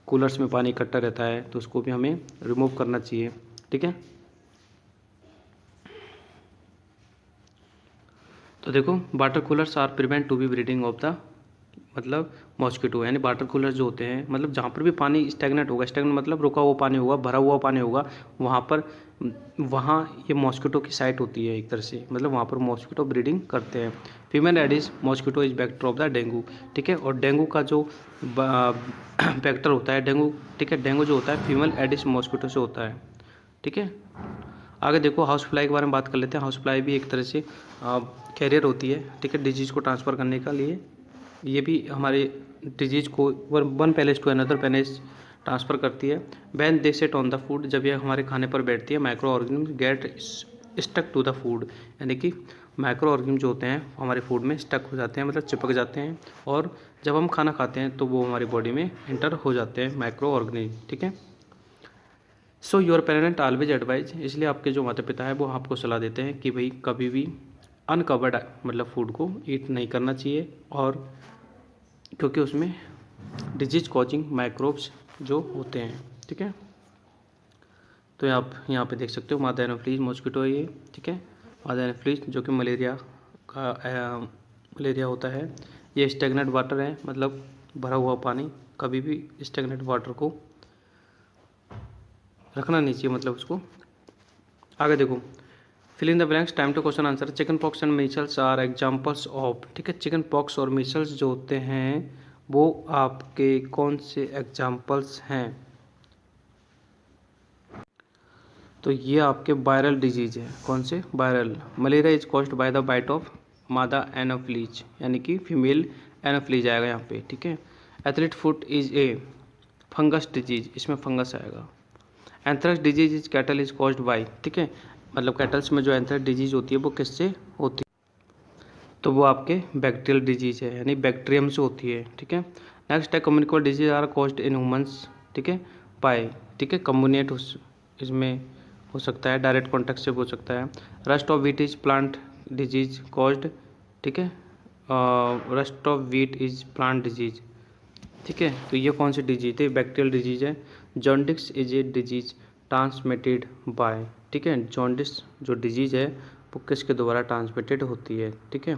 कूलर्स में पानी इकट्ठा रहता है तो उसको भी हमें रिमूव करना चाहिए, ठीक है। तो देखो, water coolers are prevent to be breeding of the, मतलब मॉस्किटो, यानी वाटर कूलर जो होते हैं, मतलब जहाँ पर भी पानी स्टैग्नेंट होगा, स्टैग्नेंट मतलब रुका हुआ पानी होगा, भरा हुआ पानी होगा, वहाँ ये मॉस्किटो की साइट होती है एक तरह से, मतलब वहाँ पर मॉस्किटो ब्रीडिंग करते हैं। Female Aedes mosquito is vector of the dengue, ठीक है। और डेंगू का जो वेक्टर होता है डेंगू, ठीक है, डेंगू जो होता है फीमेल एडिस मॉस्किटो से होता है, ठीक है। आगे देखो, हाउस फ्लाई के बारे में बात कर लेते हैं। हाउस फ्लाई भी एक तरह से कैरियर होती है, ठीक है, डिजीज़ को ट्रांसफ़र करने के लिए। ये भी हमारे डिजीज़ को one place to another place transfer करती है। When they set on the food, जब ये हमारे खाने पर बैठती है, micro organism get stuck to the food, यानी कि माइक्रो ऑर्गेनिज्म जो होते हैं हमारे फूड में स्टक हो जाते हैं, मतलब चिपक जाते हैं, और जब हम खाना खाते हैं तो वो हमारी बॉडी में इंटर हो जाते हैं माइक्रो ऑर्गेनिज्म, ठीक है। So your parent always advise, इसलिए आपके जो माता पिता है वो आपको सलाह देते हैं कि भाई कभी भी अनकवर्ड मतलब फूड को ईट नहीं करना चाहिए, और क्योंकि उसमें डिजीज कॉजिंग माइक्रोब्स जो होते हैं, ठीक है। तो आप यहाँ पे देख सकते हो मादा एनाफिलीज मॉस्किटो है ये, ठीक है। मादा एनाफिलीज जो कि मलेरिया होता है। ये स्टैग्नेंट वाटर है, मतलब भरा हुआ पानी, कभी भी स्टैग्नेंट वाटर को रखना नहीं चाहिए, मतलब उसको। आगे देखो, fill in the blanks, time to question answer. Chicken pox and measles are examples of, ठीक है। चिकन पॉक्स और मीसल्स जो होते हैं वो आपके कौन से एग्जांपल्स हैं? तो ये आपके वायरल डिजीज है। कौन से? Viral. Malaria is caused by the bite of मादा एनाफिलीज, यानी कि फीमेल एनाफिलीज आएगा यहाँ पे, ठीक है। Athlete foot is a fungus disease, इसमें फंगस आएगा। Anthrax disease is cattle is caused by, ठीक है, मतलब कैटल्स में जो एंथ्रेक्स डिजीज होती है वो किससे होती है? तो वो आपके बैक्टीरियल डिजीज है, यानी बैक्टीरियम से होती है, ठीक है। नेक्स्ट है communicable disease are caused in humans, ठीक है, बाय, ठीक है, कम्युनिकेट इसमें हो सकता है, डायरेक्ट कॉन्टैक्ट से हो सकता है। Rust of wheat is plant disease caused, ठीक है, rust of wheat is plant disease, ठीक है। तो ये कौन सी डिजीज है? बैक्टीरियल डिजीज है। Jaundice is a disease transmitted by, ठीक है, जॉन्डिस जो डिजीज है वो किसके द्वारा ट्रांसमिटेड होती है, ठीक है।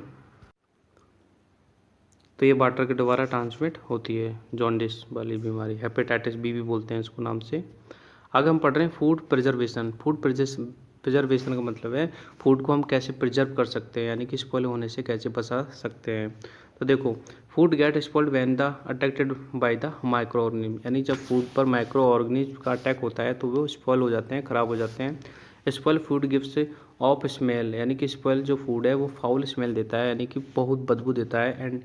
तो ये वाटर के द्वारा ट्रांसमिट होती है जॉन्डिस वाली बीमारी, हेपेटाइटिस बी भी बोलते हैं इसको नाम से। आगे हम पढ़ रहे हैं फूड प्रिजर्वेशन। फूड प्रिजर्वेशन का मतलब है फूड को हम कैसे प्रिजर्व कर सकते हैं, यानी कि स्पॉइल होने से कैसे बचा सकते हैं। तो देखो, food get spoiled when the attacked by the micro organism, यानी जब फूड पर माइक्रो ऑर्गेनिज्म का अटैक होता है तो वो स्पॉइल हो जाते हैं, ख़राब हो जाते हैं। Spoil food gives off smell, यानी कि स्पॉइल जो फूड है वो फाउल स्मेल देता है, यानी कि बहुत बदबू देता है, एंड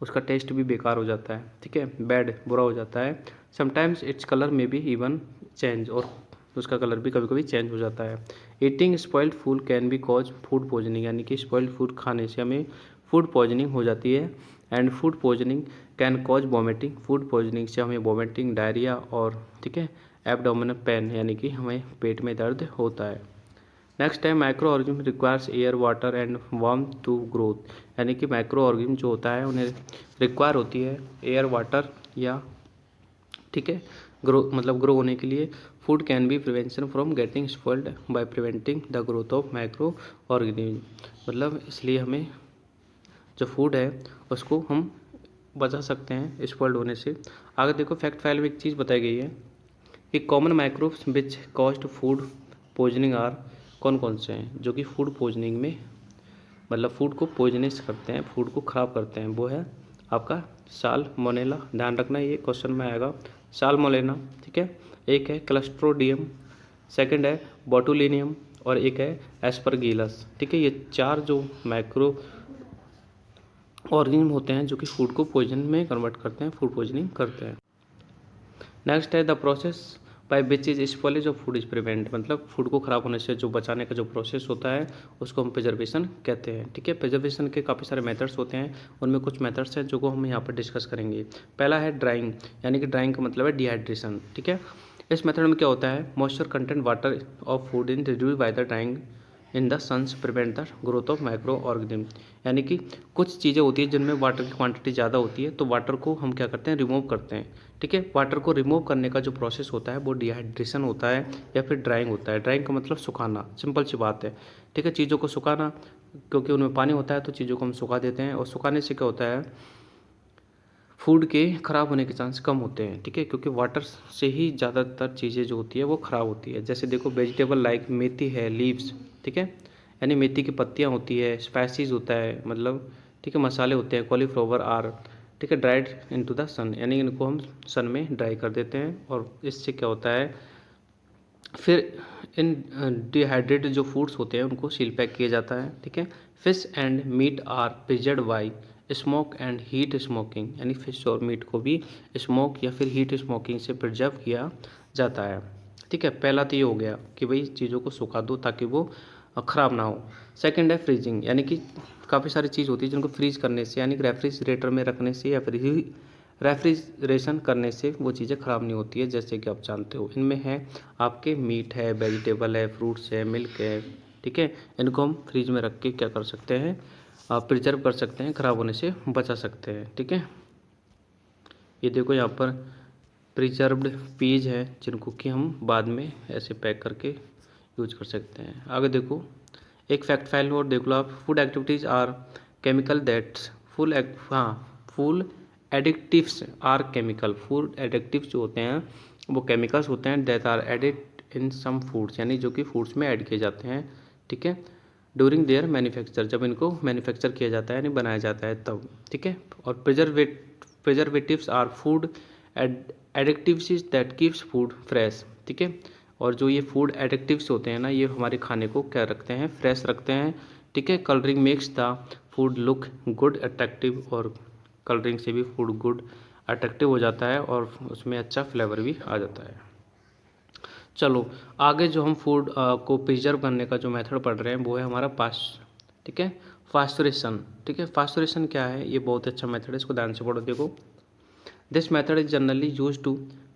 उसका टेस्ट भी बेकार हो जाता है, ठीक है, बैड, बुरा हो जाता है। समटाइम्स इट्स कलर में भी इवन चेंज, और उसका कलर भी कभी कभी चेंज हो जाता है। Eating spoiled food can be cause food poisoning, यानी कि स्पॉइल्ड फूड खाने से हमें फूड पॉइजनिंग हो जाती है। And food poisoning can cause vomiting, food poisoning से हमें वॉमिटिंग, डायरिया और ठीक है एब्डोमिनल पेन यानी कि हमें पेट में दर्द होता है। नेक्स्ट है micro organism requires air water and warm to growth, यानी कि माइक्रो ऑर्गेनिज्म जो होता है उन्हें रिक्वायर होती है एयर वाटर या ठीक है ग्रो होने के लिए। Food can be prevention from getting spoiled by preventing the growth of micro organism, मतलब इसलिए हमें जो फूड है उसको हम बचा सकते हैं स्पॉइल्ड होने से। आगे देखो फैक्ट फाइल में एक चीज़ बताई गई है कि common microbes which caused food poisoning are, कौन कौन से हैं जो कि फूड पॉइजनिंग में मतलब फूड को पॉइजनस करते हैं, फूड को ख़राब करते हैं। वो है आपका साल्मोनेला, ध्यान रखना ये क्वेश्चन में आएगा साल्मोनेला, ठीक है। एक है क्लस्ट्रोडियम, सेकंड है बोटुलिनियम और एक है एस्परगिलस, ठीक है। ये चार जो माइक्रो ऑर्गेनिज्म होते हैं जो कि फूड को पॉइजन में कन्वर्ट करते हैं, फूड पॉइजनिंग करते हैं। नेक्स्ट है the process by which is spoilage of food is prevent, मतलब फूड को ख़राब होने से जो बचाने का जो प्रोसेस होता है उसको हम प्रिजर्वेशन कहते हैं, ठीक है। प्रिजर्वेशन के काफ़ी सारे मेथड्स होते हैं, उनमें कुछ मेथड्स हैं जो को हम यहाँ पर डिस्कस करेंगे। पहला है ड्राइंग, यानी कि ड्राइंग का मतलब है डिहाइड्रेशन, ठीक है। इस मेथड में क्या होता है moisture content water of food in reduce by the drying in the suns prevent the growth of micro organism, यानी कि कुछ चीज़ें होती है जिनमें वाटर की क्वांटिटी ज़्यादा होती है तो वाटर को हम क्या करते हैं रिमूव करते हैं, ठीक है। वाटर को रिमूव करने का जो प्रोसेस होता है वो डिहाइड्रेशन होता है या फिर ड्राइंग होता है। ड्राइंग का मतलब सुखाना, सिंपल सी बात है, ठीक है। चीज़ों को सुखाना, क्योंकि उनमें पानी होता है तो चीज़ों को हम सुखा देते हैं और सुखाने से क्या होता है फूड के ख़राब होने के चांस कम होते हैं, ठीक है, क्योंकि वाटर से ही ज़्यादातर चीज़ें जो होती है वो ख़राब होती है। जैसे देखो वेजिटेबल लाइक मेथी है, लीव्स, ठीक है, यानी मेथी की पत्तियाँ होती है, स्पाइसेस होता है मतलब ठीक है, मसाले होते हैं, कॉलीफ्लावर आर ठीक है ड्राइड इनटू द सन, यानी इनको हम सन में ड्राई कर देते हैं और इससे क्या होता है फिर इन डिहाइड्रेटेड जो फूड्स होते हैं उनको सील पैक किया जाता है, ठीक है। Fish and meat are preserved by smoke and heat smoking, यानी फिश और मीट को भी स्मोक या फिर हीट स्मोकिंग से प्रिजर्व किया जाता है, ठीक है। पहला तो ये हो गया कि भाई चीज़ों को सुखा दो ताकि वो ख़राब ना हो। सेकंड है फ्रीजिंग, यानी कि काफ़ी सारी चीज़ होती है जिनको फ्रीज करने से यानी कि रेफ्रिजरेटर में रखने से या फिर रेफ्रिजरेशन करने से वो चीज़ें ख़राब नहीं होती है। जैसे कि आप जानते हो इनमें है आपके मीट है, वेजिटेबल है, फ्रूट्स है, मिल्क है, ठीक है। इनको हम फ्रिज में रख के क्या कर सकते हैं प्रिजर्व कर सकते हैं, ख़राब होने से बचा सकते हैं, ठीक है। ये देखो यहाँ पर प्रिजर्व्ड पीज है जिनको कि हम बाद में ऐसे पैक करके यूज कर सकते हैं। आगे देखो एक फैक्ट फाइल और देख लो आप, food additives are chemical that's food additives are chemical, food additives जो होते हैं वो केमिकल्स होते हैं that are added in some foods, यानी जो कि फूड्स में ऐड किए जाते हैं, ठीक है, ड्यूरिंग देयर मैन्युफैक्चर, जब इनको मैन्युफैक्चर किया जाता है यानी बनाया जाता है तब, ठीक है। और preservatives are food additives that keeps food fresh, ठीक है। और जो ये फूड एडिक्टिव्स होते हैं ना ये हमारे खाने को क्या रखते हैं फ्रेश रखते हैं, ठीक है। Colouring makes the food look good attractive, और कलरिंग से भी फूड गुड अट्रैक्टिव हो जाता है और उसमें अच्छा फ्लेवर भी आ जाता है। चलो आगे जो हम फूड को प्रिजर्व करने का जो मेथड पढ़ रहे हैं वो है हमारा ठीक है फास्टोरेशन, ठीक है। फास्टोरेशन क्या है ये बहुत अच्छा मेथड है, इसको ध्यान से पढ़ो। देखो this method is generally use to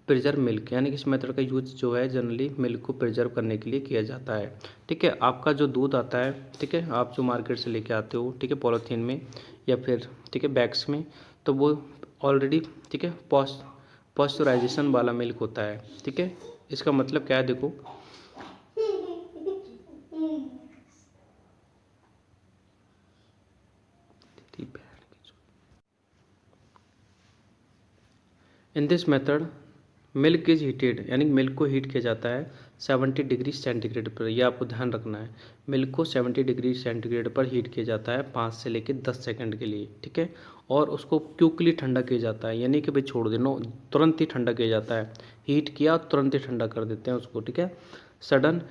preserve milk, यानी कि इस मेथड का यूज जो है जनरली मिल्क को प्रिजर्व करने के लिए किया जाता है, ठीक है। आपका जो दूध आता है, ठीक है, आप जो मार्केट से लेके आते हो, ठीक है, पॉलीथीन में या फिर ठीक है बैग्स में, तो वो ऑलरेडी ठीक है पॉस्चराइजेशन वाला मिल्क होता है, ठीक है। इसका मतलब क्या है देखो in this method milk is heated, यानी मिल्क को हीट किया जाता है 70 डिग्री सेंटीग्रेड पर, यह आपको ध्यान रखना है। मिल्क को 70 डिग्री सेंटीग्रेड पर हीट किया जाता है 5 से लेकर 10 सेकंड के लिए, ठीक है। और उसको क्विकली ठंडा किया जाता है, यानी कि भाई छोड़ देना, तुरंत ही ठंडा किया जाता है। हीट किया तुरंत ही ठंडा कर देते हैं उसको, ठीक है। सडन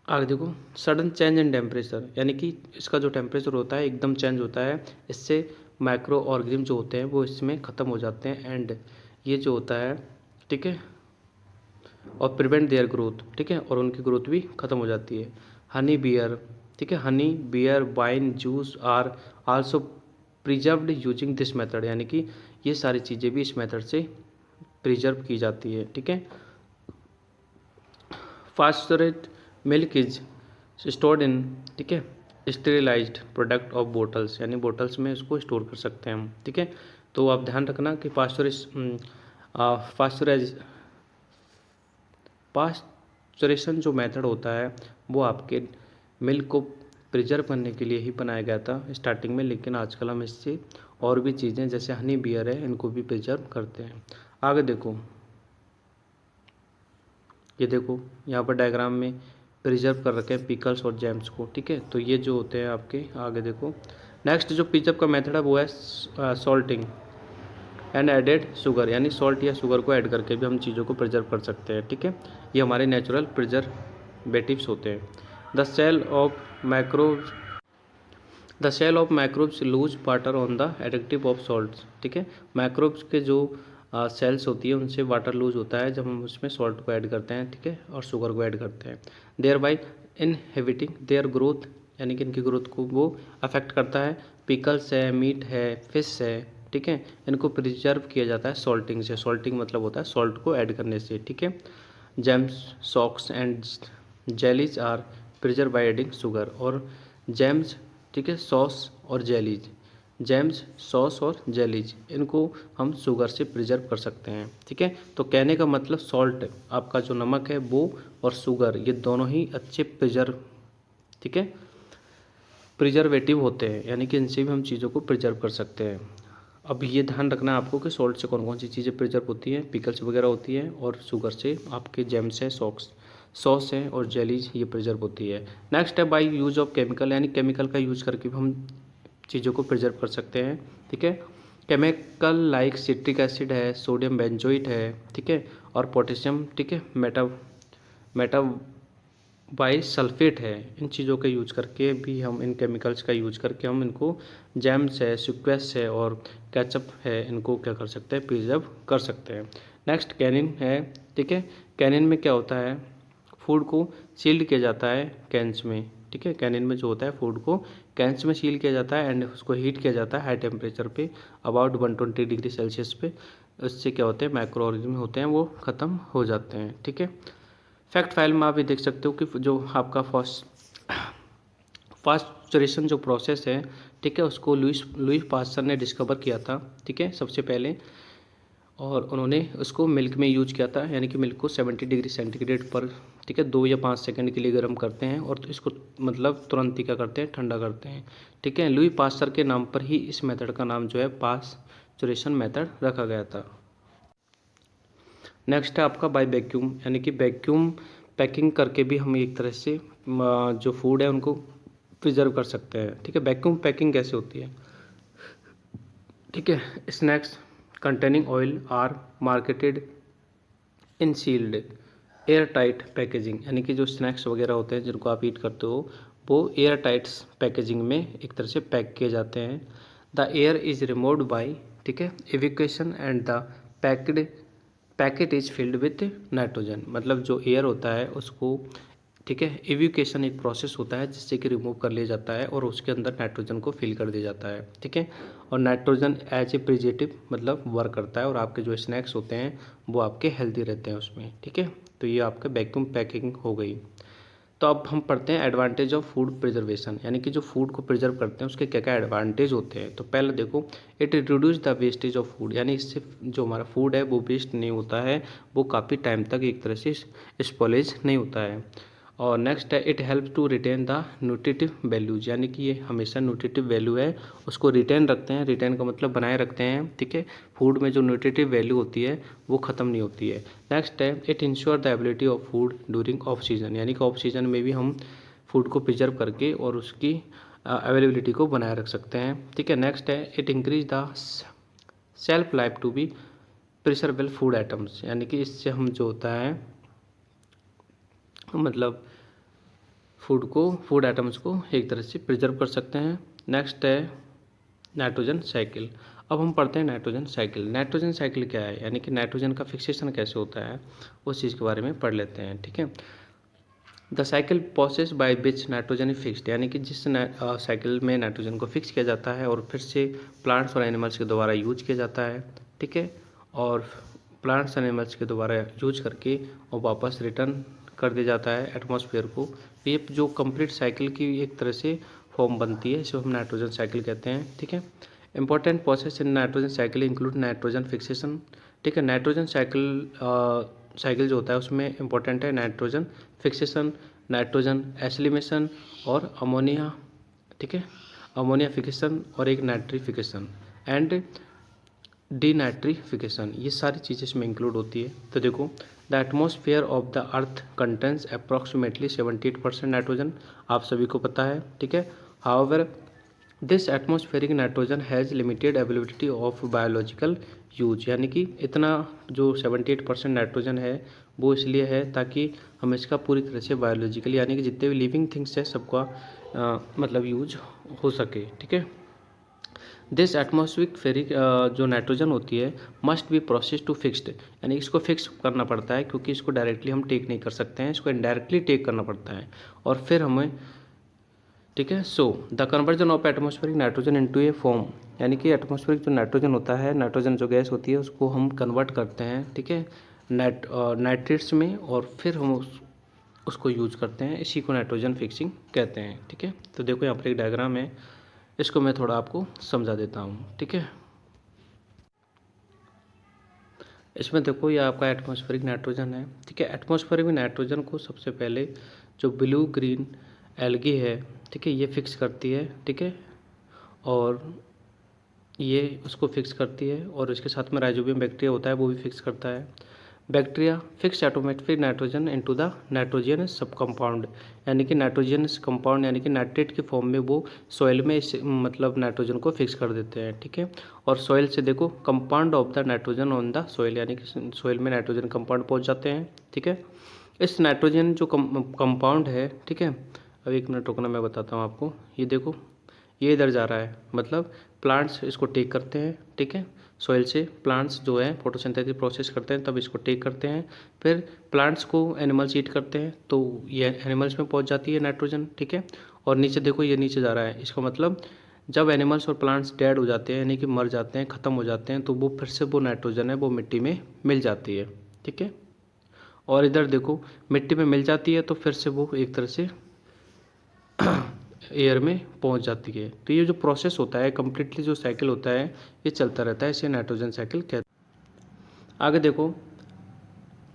आगे देखो सडन चेंज इन टेम्परेचर, यानी कि इसका जो टेम्परेचर होता है एकदम चेंज होता है, इससे माइक्रो ऑर्गेनिज्म जो होते हैं वो इसमें ख़त्म हो जाते हैं एंड ये जो होता है ठीक है और प्रिवेंट देयर ग्रोथ, ठीक है, और उनकी ग्रोथ भी ख़त्म हो जाती है। हनी बियर ठीक है। Honey, beer, wine, juice are also preserved using this method, यानी कि ये सारी चीज़ें भी इस मेथड से प्रिजर्व की जाती है, ठीक है। फास्टरेट मिल्क इज स्टोर्ड इन, ठीक है, स्टेरिलाइज्ड प्रोडक्ट ऑफ बोटल्स, यानी बोटल्स में इसको स्टोर कर सकते हैं हम, ठीक है। तो आप ध्यान रखना कि पास्चुरेशन जो मेथड होता है वो आपके मिल्क को प्रिजर्व करने के लिए ही बनाया गया था स्टार्टिंग में, लेकिन आजकल हम इससे और भी चीज़ें जैसे हनी बियर है इनको भी प्रिजर्व करते हैं। आगे देखो, ये देखो यहाँ पर डायग्राम में प्रिजर्व कर रखे हैं पिकल्स और जैम्स को, ठीक है। तो ये जो होते हैं आपके, आगे देखो नेक्स्ट जो प्रिजर्व का मेथड है वो है सॉल्टिंग एंड एडेड शुगर, यानी सॉल्ट या शुगर को ऐड करके भी हम चीज़ों को प्रिजर्व कर सकते हैं, ठीक है। ये हमारे नेचुरल प्रिजर्वेटिव्स होते हैं। The cell of microbes lose water on the एडिक्टिव ऑफ सॉल्ट्स, ठीक है। माइक्रोब्स के जो सेल्स होती है उनसे वाटर लूज होता है जब हम उसमें सॉल्ट को ऐड करते हैं, ठीक है, और शुगर को ऐड करते हैं। There by inhibiting their growth, यानी कि इनकी ग्रोथ को वो अफेक्ट करता है। पिकल्स है, मीट है, फिश है, ठीक है, इनको प्रिजर्व किया जाता है सॉल्टिंग से। सॉल्टिंग मतलब होता है सॉल्ट को ऐड करने से, ठीक है। जैम्स, सॉक्स and jellies are preserve by adding sugar, और जैम्स, ठीक है, सॉस और जेलीज, जैम्स, सॉस और जेलीज, इनको हम शुगर से प्रिजर्व कर सकते हैं, ठीक है। तो कहने का मतलब सॉल्ट, आपका जो नमक है वो, और शुगर, ये दोनों ही अच्छे ठीक है, प्रिजर्वेटिव होते हैं, यानी कि इनसे भी हम चीज़ों को प्रिजर्व कर सकते हैं। अब ये ध्यान रखना है आपको कि सॉल्ट से कौन कौन सी चीज़ें प्रिजर्व होती हैं, पिकल्स वगैरह होती है, और शुगर से आपके जैम्स है, सॉस है और जेलीज, ये प्रिजर्व होती है। नेक्स्ट है बाई यूज ऑफ केमिकल, यानी केमिकल का यूज करके भी हम चीज़ों को प्रिजर्व कर सकते हैं, ठीक है। केमिकल लाइक सिट्रिक एसिड है, सोडियम बेंजोइट है, ठीक है, और पोटेशियम, ठीक है, मेटाबाई सल्फेट है, इन चीज़ों का यूज करके भी हम, इन केमिकल्स का यूज करके हम इनको जैम्स है, सिक्वेस है और केचप है, इनको क्या कर सकते हैं, प्रिजर्व कर सकते हैं। नेक्स्ट कैनिन है, ठीक है। कैनिन में क्या होता है, फूड को सील्ड किया जाता है कैंस में, ठीक है। कैनिन में जो होता है फूड को कैंस में सील किया जाता है एंड उसको हीट किया जाता है हाई टेम्परेचर पे, अबाउट 120 डिग्री सेल्सियस पे। इससे क्या होते हैं, माइक्रो ऑर्गेनिज्म होते हैं वो ख़त्म हो जाते हैं, ठीक है। फैक्ट फाइल में आप ये देख सकते हो कि जो आपका फास्चुरेशन जो प्रोसेस है, ठीक है, उसको लुई पास्चर ने डिस्कवर किया था, ठीक है, सबसे पहले, और उन्होंने उसको मिल्क में यूज किया था, यानी कि मिल्क को 70 डिग्री सेंटीग्रेड पर, ठीक है, 2 या 5 सेकंड के लिए गर्म करते हैं और इसको मतलब तुरंत ही क्या करते हैं, ठंडा करते हैं, ठीक है। लुई पास्चर के नाम पर ही इस मेथड का नाम जो है पास्चुरेशन मेथड रखा गया था। नेक्स्ट है आपका बाय वैक्यूम, यानी कि वैक्यूम पैकिंग करके भी हम एक तरह से जो फूड है उनको प्रिजर्व कर सकते हैं, ठीक है। वैक्यूम पैकिंग कैसे होती है, ठीक है। Snacks containing oil are marketed in sealed air tight packaging, यानी कि जो स्नैक्स वगैरह होते हैं जिनको आप ईट करते हो वो एयर टाइट पैकेजिंग में एक तरह से पैक किए जाते हैं। The air is removed by, ठीक है, evacuation and the packet is filled with nitrogen, मतलब जो एयर होता है उसको, ठीक है, एविक्वेशन एक प्रोसेस होता है जिससे कि रिमूव कर लिया जाता है और उसके अंदर नाइट्रोजन को फिल कर दिया जाता है, ठीक है। और नाइट्रोजन एज ए प्रिजर्वेटिव मतलब वर्क करता है और आपके जो स्नैक्स होते हैं वो आपके हेल्दी रहते हैं उसमें, ठीक है। तो ये आपका वैक्यूम पैकिंग हो गई। तो अब हम पढ़ते हैं एडवांटेज ऑफ फूड प्रिजर्वेशन, यानी कि जो फूड को प्रिजर्व करते हैं उसके क्या क्या एडवांटेज होते हैं। तो पहले देखो, it reduce the wastage of food, यानी इससे जो हमारा फूड है वो वेस्ट नहीं होता है, वो काफ़ी टाइम तक एक तरह से स्पॉइलेज नहीं होता है। और नेक्स्ट है it help to retain the nutritive values, यानी कि ये हमेशा न्यूट्रिटिव वैल्यू है उसको रिटेन रखते हैं, रिटेन का मतलब बनाए रखते हैं, ठीक है। फूड में जो न्यूट्रिटिव वैल्यू होती है वो ख़त्म नहीं होती है। नेक्स्ट है it ensure the ability of food during off season, यानी कि ऑफ सीजन में भी हम फूड को प्रिजर्व करके और उसकी अवेलेबिलिटी को बनाए रख सकते हैं, ठीक है। नेक्स्ट है it increase the shelf life to be preservable food items, यानी कि इससे हम जो होता है मतलब फूड आइटम्स को एक तरह से प्रिजर्व कर सकते हैं। नेक्स्ट है नाइट्रोजन साइकिल। अब हम पढ़ते हैं नाइट्रोजन साइकिल। नाइट्रोजन साइकिल क्या है, यानी कि नाइट्रोजन का फिक्सेशन कैसे होता है उस चीज़ के बारे में पढ़ लेते हैं, ठीक है। The cycle process by which nitrogen is fixed, यानी कि जिस साइकिल में नाइट्रोजन को फिक्स किया जाता है और फिर से प्लांट्स और एनिमल्स के द्वारा यूज किया जाता है, ठीक है, और प्लांट्स एंड एनिमल्स के द्वारा यूज करके और वापस रिटर्न कर दिया जाता है एटमॉस्फेयर को। ये जो कंप्लीट साइकिल की एक तरह से फॉर्म बनती है, इसे हम नाइट्रोजन साइकिल कहते हैं, ठीक है। Important process in nitrogen cycle include nitrogen fixation, ठीक है। नाइट्रोजन साइकिल जो होता है उसमें इंपॉर्टेंट है नाइट्रोजन फिक्सेशन, नाइट्रोजन एसिलिमेशन और अमोनिया, ठीक है, अमोनिया फिक्सेशन और एक नाइट्रिफिकेशन एंड डीनाइट्रिफिकेशन, ये सारी चीज़ें इसमें इंक्लूड होती है। तो देखो, the atmosphere of the earth contains approximately 78% nitrogen, आप सभी को पता है, ठीक है। However this atmospheric nitrogen has limited availability of biological use, यानी कि इतना जो 78% नाइट्रोजन है वो इसलिए है ताकि हम इसका पूरी तरह से बायोलॉजिकल यानी कि जितने भी लिविंग थिंग्स है सबका मतलब यूज हो सके, ठीक है। दिस एटमॉस्फेरिक फेरिक जो नाइट्रोजन होती है must be process to fixed, यानी इसको फिक्स करना पड़ता है क्योंकि इसको डायरेक्टली हम टेक नहीं कर सकते हैं, इसको इनडायरेक्टली टेक करना पड़ता है और फिर हमें, ठीक है। So the conversion of atmospheric nitrogen into A form, यानी कि एटमॉस्फेरिक जो नाइट्रोजन होता है, नाइट्रोजन जो गैस होती है उसको हम कन्वर्ट करते हैं, ठीक है, नाइट्रेट्स में और फिर हम उसको यूज करते हैं, इसी को नाइट्रोजन फिक्सिंग कहते हैं, ठीक है। तो देखो यहाँ पर एक डायग्राम है, इसको मैं थोड़ा आपको समझा देता हूँ, ठीक है। इसमें देखो ये आपका एटमॉस्फेरिक नाइट्रोजन है, ठीक है। एटमॉस्फेरिक नाइट्रोजन को सबसे पहले जो ब्लू ग्रीन एल्गी है, ठीक है, ये फिक्स करती है, ठीक है, और ये उसको फिक्स करती है और इसके साथ में राइजोबियम बैक्टीरिया होता है वो भी फिक्स करता है। Bacteria fix automatic nitrogen into the nitrogenous सब कंपाउंड, यानी कि नाइट्रोजनस कंपाउंड यानी कि नाइट्रेट के फॉर्म में वो सॉइल में मतलब नाइट्रोजन को फिक्स कर देते हैं, ठीक है। और सॉइल से देखो compound of the nitrogen on the soil, यानी कि सॉइल में नाइट्रोजन कंपाउंड पहुंच जाते हैं, ठीक है। इस नाइट्रोजन जो कंपाउंड है, ठीक है, अब एक मिनट रुकना, मैं बताता हूँ आपको। ये देखो ये इधर जा रहा है, मतलब प्लांट्स इसको टेक करते हैं, ठीक है, सॉइल से प्लांट्स जो है फोटोसिंथेसिस प्रोसेस करते हैं तब इसको टेक करते हैं, फिर प्लांट्स को एनिमल्स ईट करते हैं तो ये एनिमल्स में पहुंच जाती है नाइट्रोजन, ठीक है। और नीचे देखो ये नीचे जा रहा है, इसका मतलब जब एनिमल्स और प्लांट्स डेड हो जाते हैं यानी कि मर जाते हैं, ख़त्म हो जाते हैं, तो वो फिर से वो नाइट्रोजन है वो मिट्टी में मिल जाती है, ठीक है। और इधर देखो मिट्टी में मिल जाती है तो फिर से वो एक तरह से एयर में पहुंच जाती है। तो ये जो प्रोसेस होता है कम्प्लीटली जो साइकिल होता है ये चलता रहता है, इसे नाइट्रोजन साइकिल कहते हैं। आगे देखो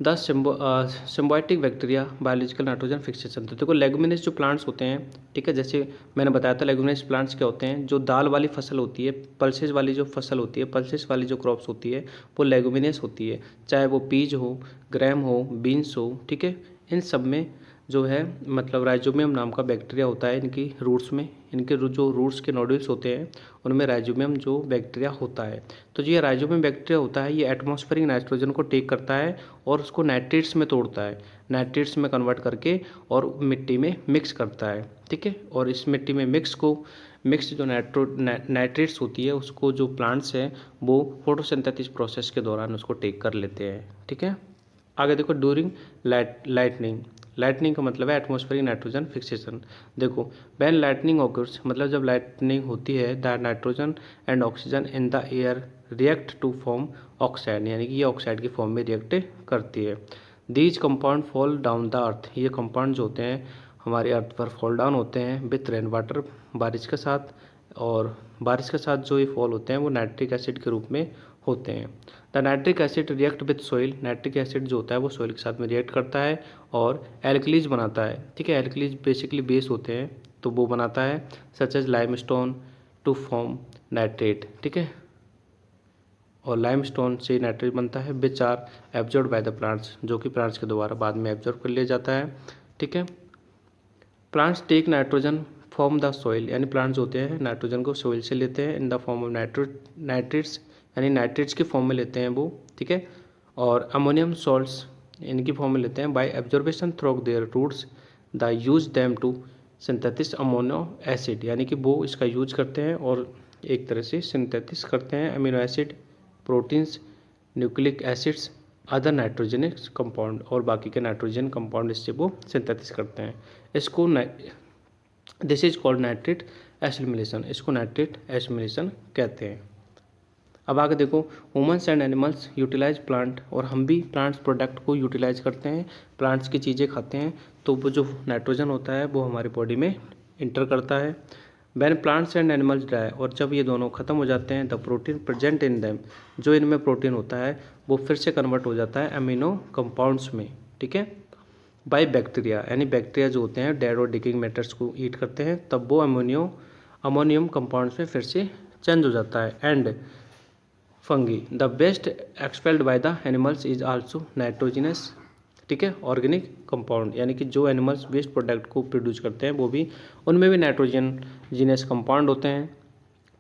the symbiotic bacteria biological nitrogen fixation. तो देखो लेगुमिनस जो प्लांट्स होते हैं, ठीक है, जैसे मैंने बताया था लेगुमिनस प्लांट्स क्या होते हैं, जो दाल वाली फसल होती है, पल्सेस वाली जो फसल होती है, पल्सेस वाली जो क्रॉप्स होती है वो लेगुमिनस होती है, चाहे वो पीज हो, ग्रैम हो, बीन्स हो, ठीक है। इन सब में जो है मतलब राइजोबियम नाम का बैक्टीरिया होता है इनकी रूट्स में, इनके जो रूट्स के नोड्यूल्स होते हैं उनमें राइजोबियम जो बैक्टीरिया होता है। तो जो ये राइजोबियम बैक्टीरिया होता है ये एटमॉस्फेरिक नाइट्रोजन को टेक करता है और उसको नाइट्रेट्स में तोड़ता है, नाइट्रेट्स में कन्वर्ट करके और मिट्टी में मिक्स करता है, ठीक है। और इस मिट्टी में मिक्स जो नाइट्रेट्स होती है उसको जो प्लांट्स हैं वो फोटोसिंथेसिस प्रोसेस के दौरान उसको टेक कर लेते हैं, ठीक है। आगे देखो ड्यूरिंग लाइटनिंग का मतलब है एटमॉस्फेरिक नाइट्रोजन फिक्सेशन। देखो व्हेन लाइटनिंग ऑकर्स, मतलब जब लाइटनिंग होती है the nitrogen and oxygen in the air react to form oxide, यानी कि ये ऑक्साइड की फॉर्म में रिएक्ट करती है। These compound fall down the earth, ये कंपाउंड जो होते हैं हमारे अर्थ पर फॉल डाउन होते हैं विथ रेन वाटर, बारिश के साथ, और बारिश के साथ जो ये फॉल होते हैं वो नाइट्रिक एसिड के रूप में होते हैं। The nitric acid react with soil, nitric acid जो होता है वो सॉइल के साथ में रिएक्ट करता है और एल्कलीज बनाता है, ठीक है। एल्कलीज बेसिकली बेस होते हैं तो वो बनाता है such as limestone to form nitrate, ठीक है। और लाइमस्टोन से नाइट्रेट बनता है which are absorb by the plants, जो कि प्लांट्स के द्वारा बाद में एब्जॉर्ब कर लिया जाता है, ठीक है। Plants take nitrogen from the soil, यानी प्लांट्स होते हैं नाइट्रोजन को सॉइल से लेते हैं in the form of nitrates, यानी नाइट्रेट्स की फॉर्म में लेते हैं वो, ठीक है। और अमोनियम सॉल्ट्स इनकी फॉर्म में लेते हैं by absorption through their roots the use them to synthesis amino acid, यानी कि वो इसका यूज करते हैं और एक तरह से सिंथेसिस करते हैं amino acid, proteins, nucleic acids other nitrogenic compound, और बाकी के नाइट्रोजन कंपाउंड इससे वो सिंथेसिस करते हैं। इसको this is called nitrate assimilation, इसको नाइट्रेट एसिमिलेशन कहते हैं। अब आगे देखो, humans and animals utilize plant, और हम भी प्लांट्स प्रोडक्ट को यूटिलाइज करते हैं, प्लांट्स की चीज़ें खाते हैं, तो वो जो नाइट्रोजन होता है वो हमारी बॉडी में इंटर करता है। When plants and animals die, और जब ये दोनों खत्म हो जाते हैं, the protein present in them, जो इनमें प्रोटीन होता है वो फिर से कन्वर्ट हो जाता है अमीनो कंपाउंड्स में, ठीक है, बाय बैक्टीरिया, यानी बैक्टीरिया जो होते हैं डेड और डिकिंग मैटर्स को ईट करते हैं, तब वो अमोनियम कंपाउंड्स में फिर से चेंज हो जाता है। And fungi, the waste expelled by the animals is also nitrogenous, ठीक है, ऑर्गेनिक कंपाउंड, यानी कि जो एनिमल्स वेस्ट प्रोडक्ट को प्रोड्यूस करते हैं वो भी, उनमें भी नाइट्रोजन जीनस कंपाउंड होते हैं,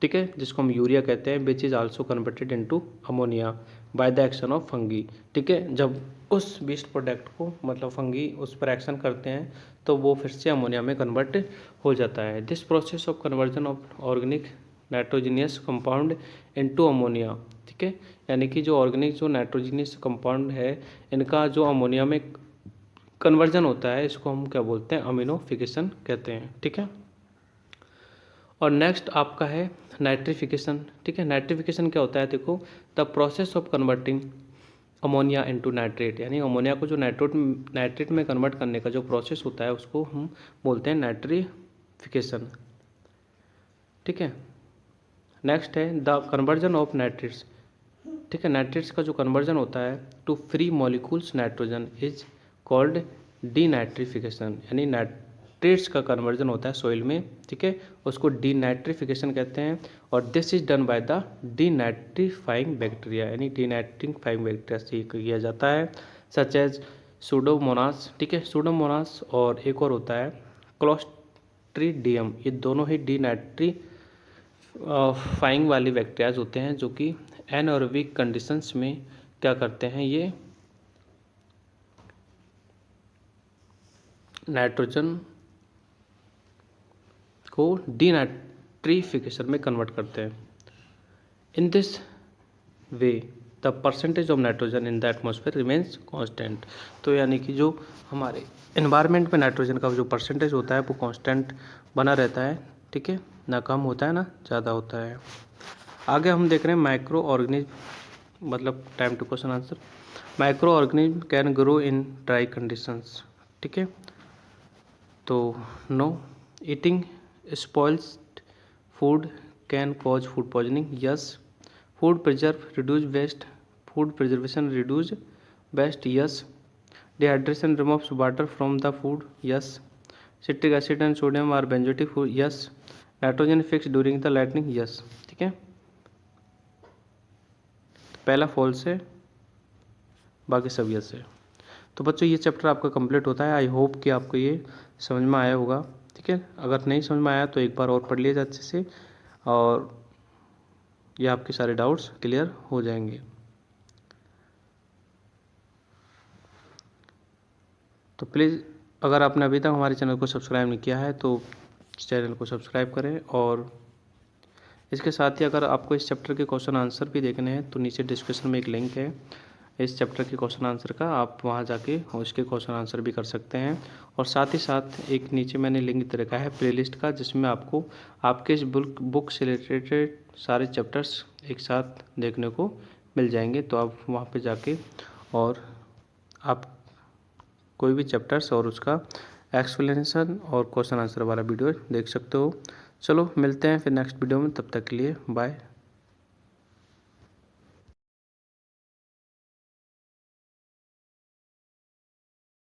ठीक है, जिसको हम यूरिया कहते हैं, which is also converted into ammonia by the action of fungi, ठीक है, जब उस वेस्ट प्रोडक्ट को मतलब फंगी उस पर एक्शन करते हैं तो वो फिर से अमोनिया में कन्वर्ट हो जाता है। This process of conversion of organic nitrogenous compound into ammonia, ठीक है, यानी कि जो ऑर्गेनिक जो नाइट्रोजीनियस कंपाउंड है इनका जो अमोनिया में कन्वर्जन होता है, इसको हम क्या बोलते हैं, अमीनोफिकेशन कहते हैं, ठीक है। और नेक्स्ट आपका है नाइट्रिफिकेशन, ठीक है। नाइट्रिफिकेशन क्या होता है, देखो, the process of converting ammonia into nitrate, यानी अमोनिया को जो नाइट्रेट में कन्वर्ट करने का जो प्रोसेस होता है उसको हम बोलते हैं नाइट्रिफिकेशन, ठीक है। नेक्स्ट है द कन्वर्जन ऑफ नाइट्रेट्स, ठीक है, नाइट्रेट्स का जो कन्वर्जन होता है to free molecules nitrogen is called denitrification, यानी नाइट्रेट्स का कन्वर्जन होता है सॉइल में, ठीक है, उसको डीनाइट्रिफिकेशन कहते हैं। और this is done by the denitrifying bacteria, यानी डीनाइट्रीफाइंग बैक्टीरिया से किया जाता है, सच एज सूडोमोनास, ठीक है, सूडोमोनास, और एक और होता है क्लोस्ट्रीडियम, ये दोनों ही डीनाइट्री फाइंग वाली बैक्टीरियाज होते हैं जो कि एनएरोबिक कंडीशंस में क्या करते हैं, ये नाइट्रोजन को डीनाइट्रीफिकेशन में कन्वर्ट करते हैं। इन this way the percentage of nitrogen in the atmosphere remains constant, तो यानी कि जो हमारे एनवायरनमेंट में नाइट्रोजन का जो परसेंटेज होता है वो कांस्टेंट बना रहता है, ठीक है, ना कम होता है ना ज़्यादा होता है। आगे हम देख रहे हैं माइक्रो ऑर्गेनिज्म, मतलब time to question answer. Micro organism can grow in dry conditions, ठीक है, तो no. Eating spoiled food can cause food poisoning, yes. Food preservation reduce waste, yes. Dehydration removes water from the food, yes. Citric acid and sodium are benzoic food, yes. Nitrogen fix during the lightning, yes, ठीक है, पहला false है, बाकी सब yes है। तो बच्चों ये चैप्टर आपका कंप्लीट होता है। आई होप कि आपको ये समझ में आया होगा, ठीक है, अगर नहीं समझ में आया तो एक बार और पढ़ लीजिए अच्छे से, और ये आपके सारे डाउट्स क्लियर हो जाएंगे। तो प्लीज़ अगर आपने अभी तक हमारे चैनल को सब्सक्राइब नहीं किया है तो चैनल को सब्सक्राइब करें, और इसके साथ ही अगर आपको इस चैप्टर के क्वेश्चन आंसर भी देखने हैं तो नीचे डिस्क्रिप्शन में एक लिंक है इस चैप्टर के क्वेश्चन आंसर का, आप वहां जाके उसके क्वेश्चन आंसर भी कर सकते हैं। और साथ ही साथ एक नीचे मैंने लिंक दे रखा है प्लेलिस्ट का, जिसमें आपको आपके इस बुक से रिलेटेड सारे चैप्टर्स एक साथ देखने को मिल जाएंगे। तो आप वहाँ पे जाके और आप कोई भी चैप्टर्स और उसका एक्सप्लेनेशन और क्वेश्चन आंसर वाला वीडियो देख सकते हो। चलो मिलते हैं फिर नेक्स्ट वीडियो में, तब तक के लिए बाय।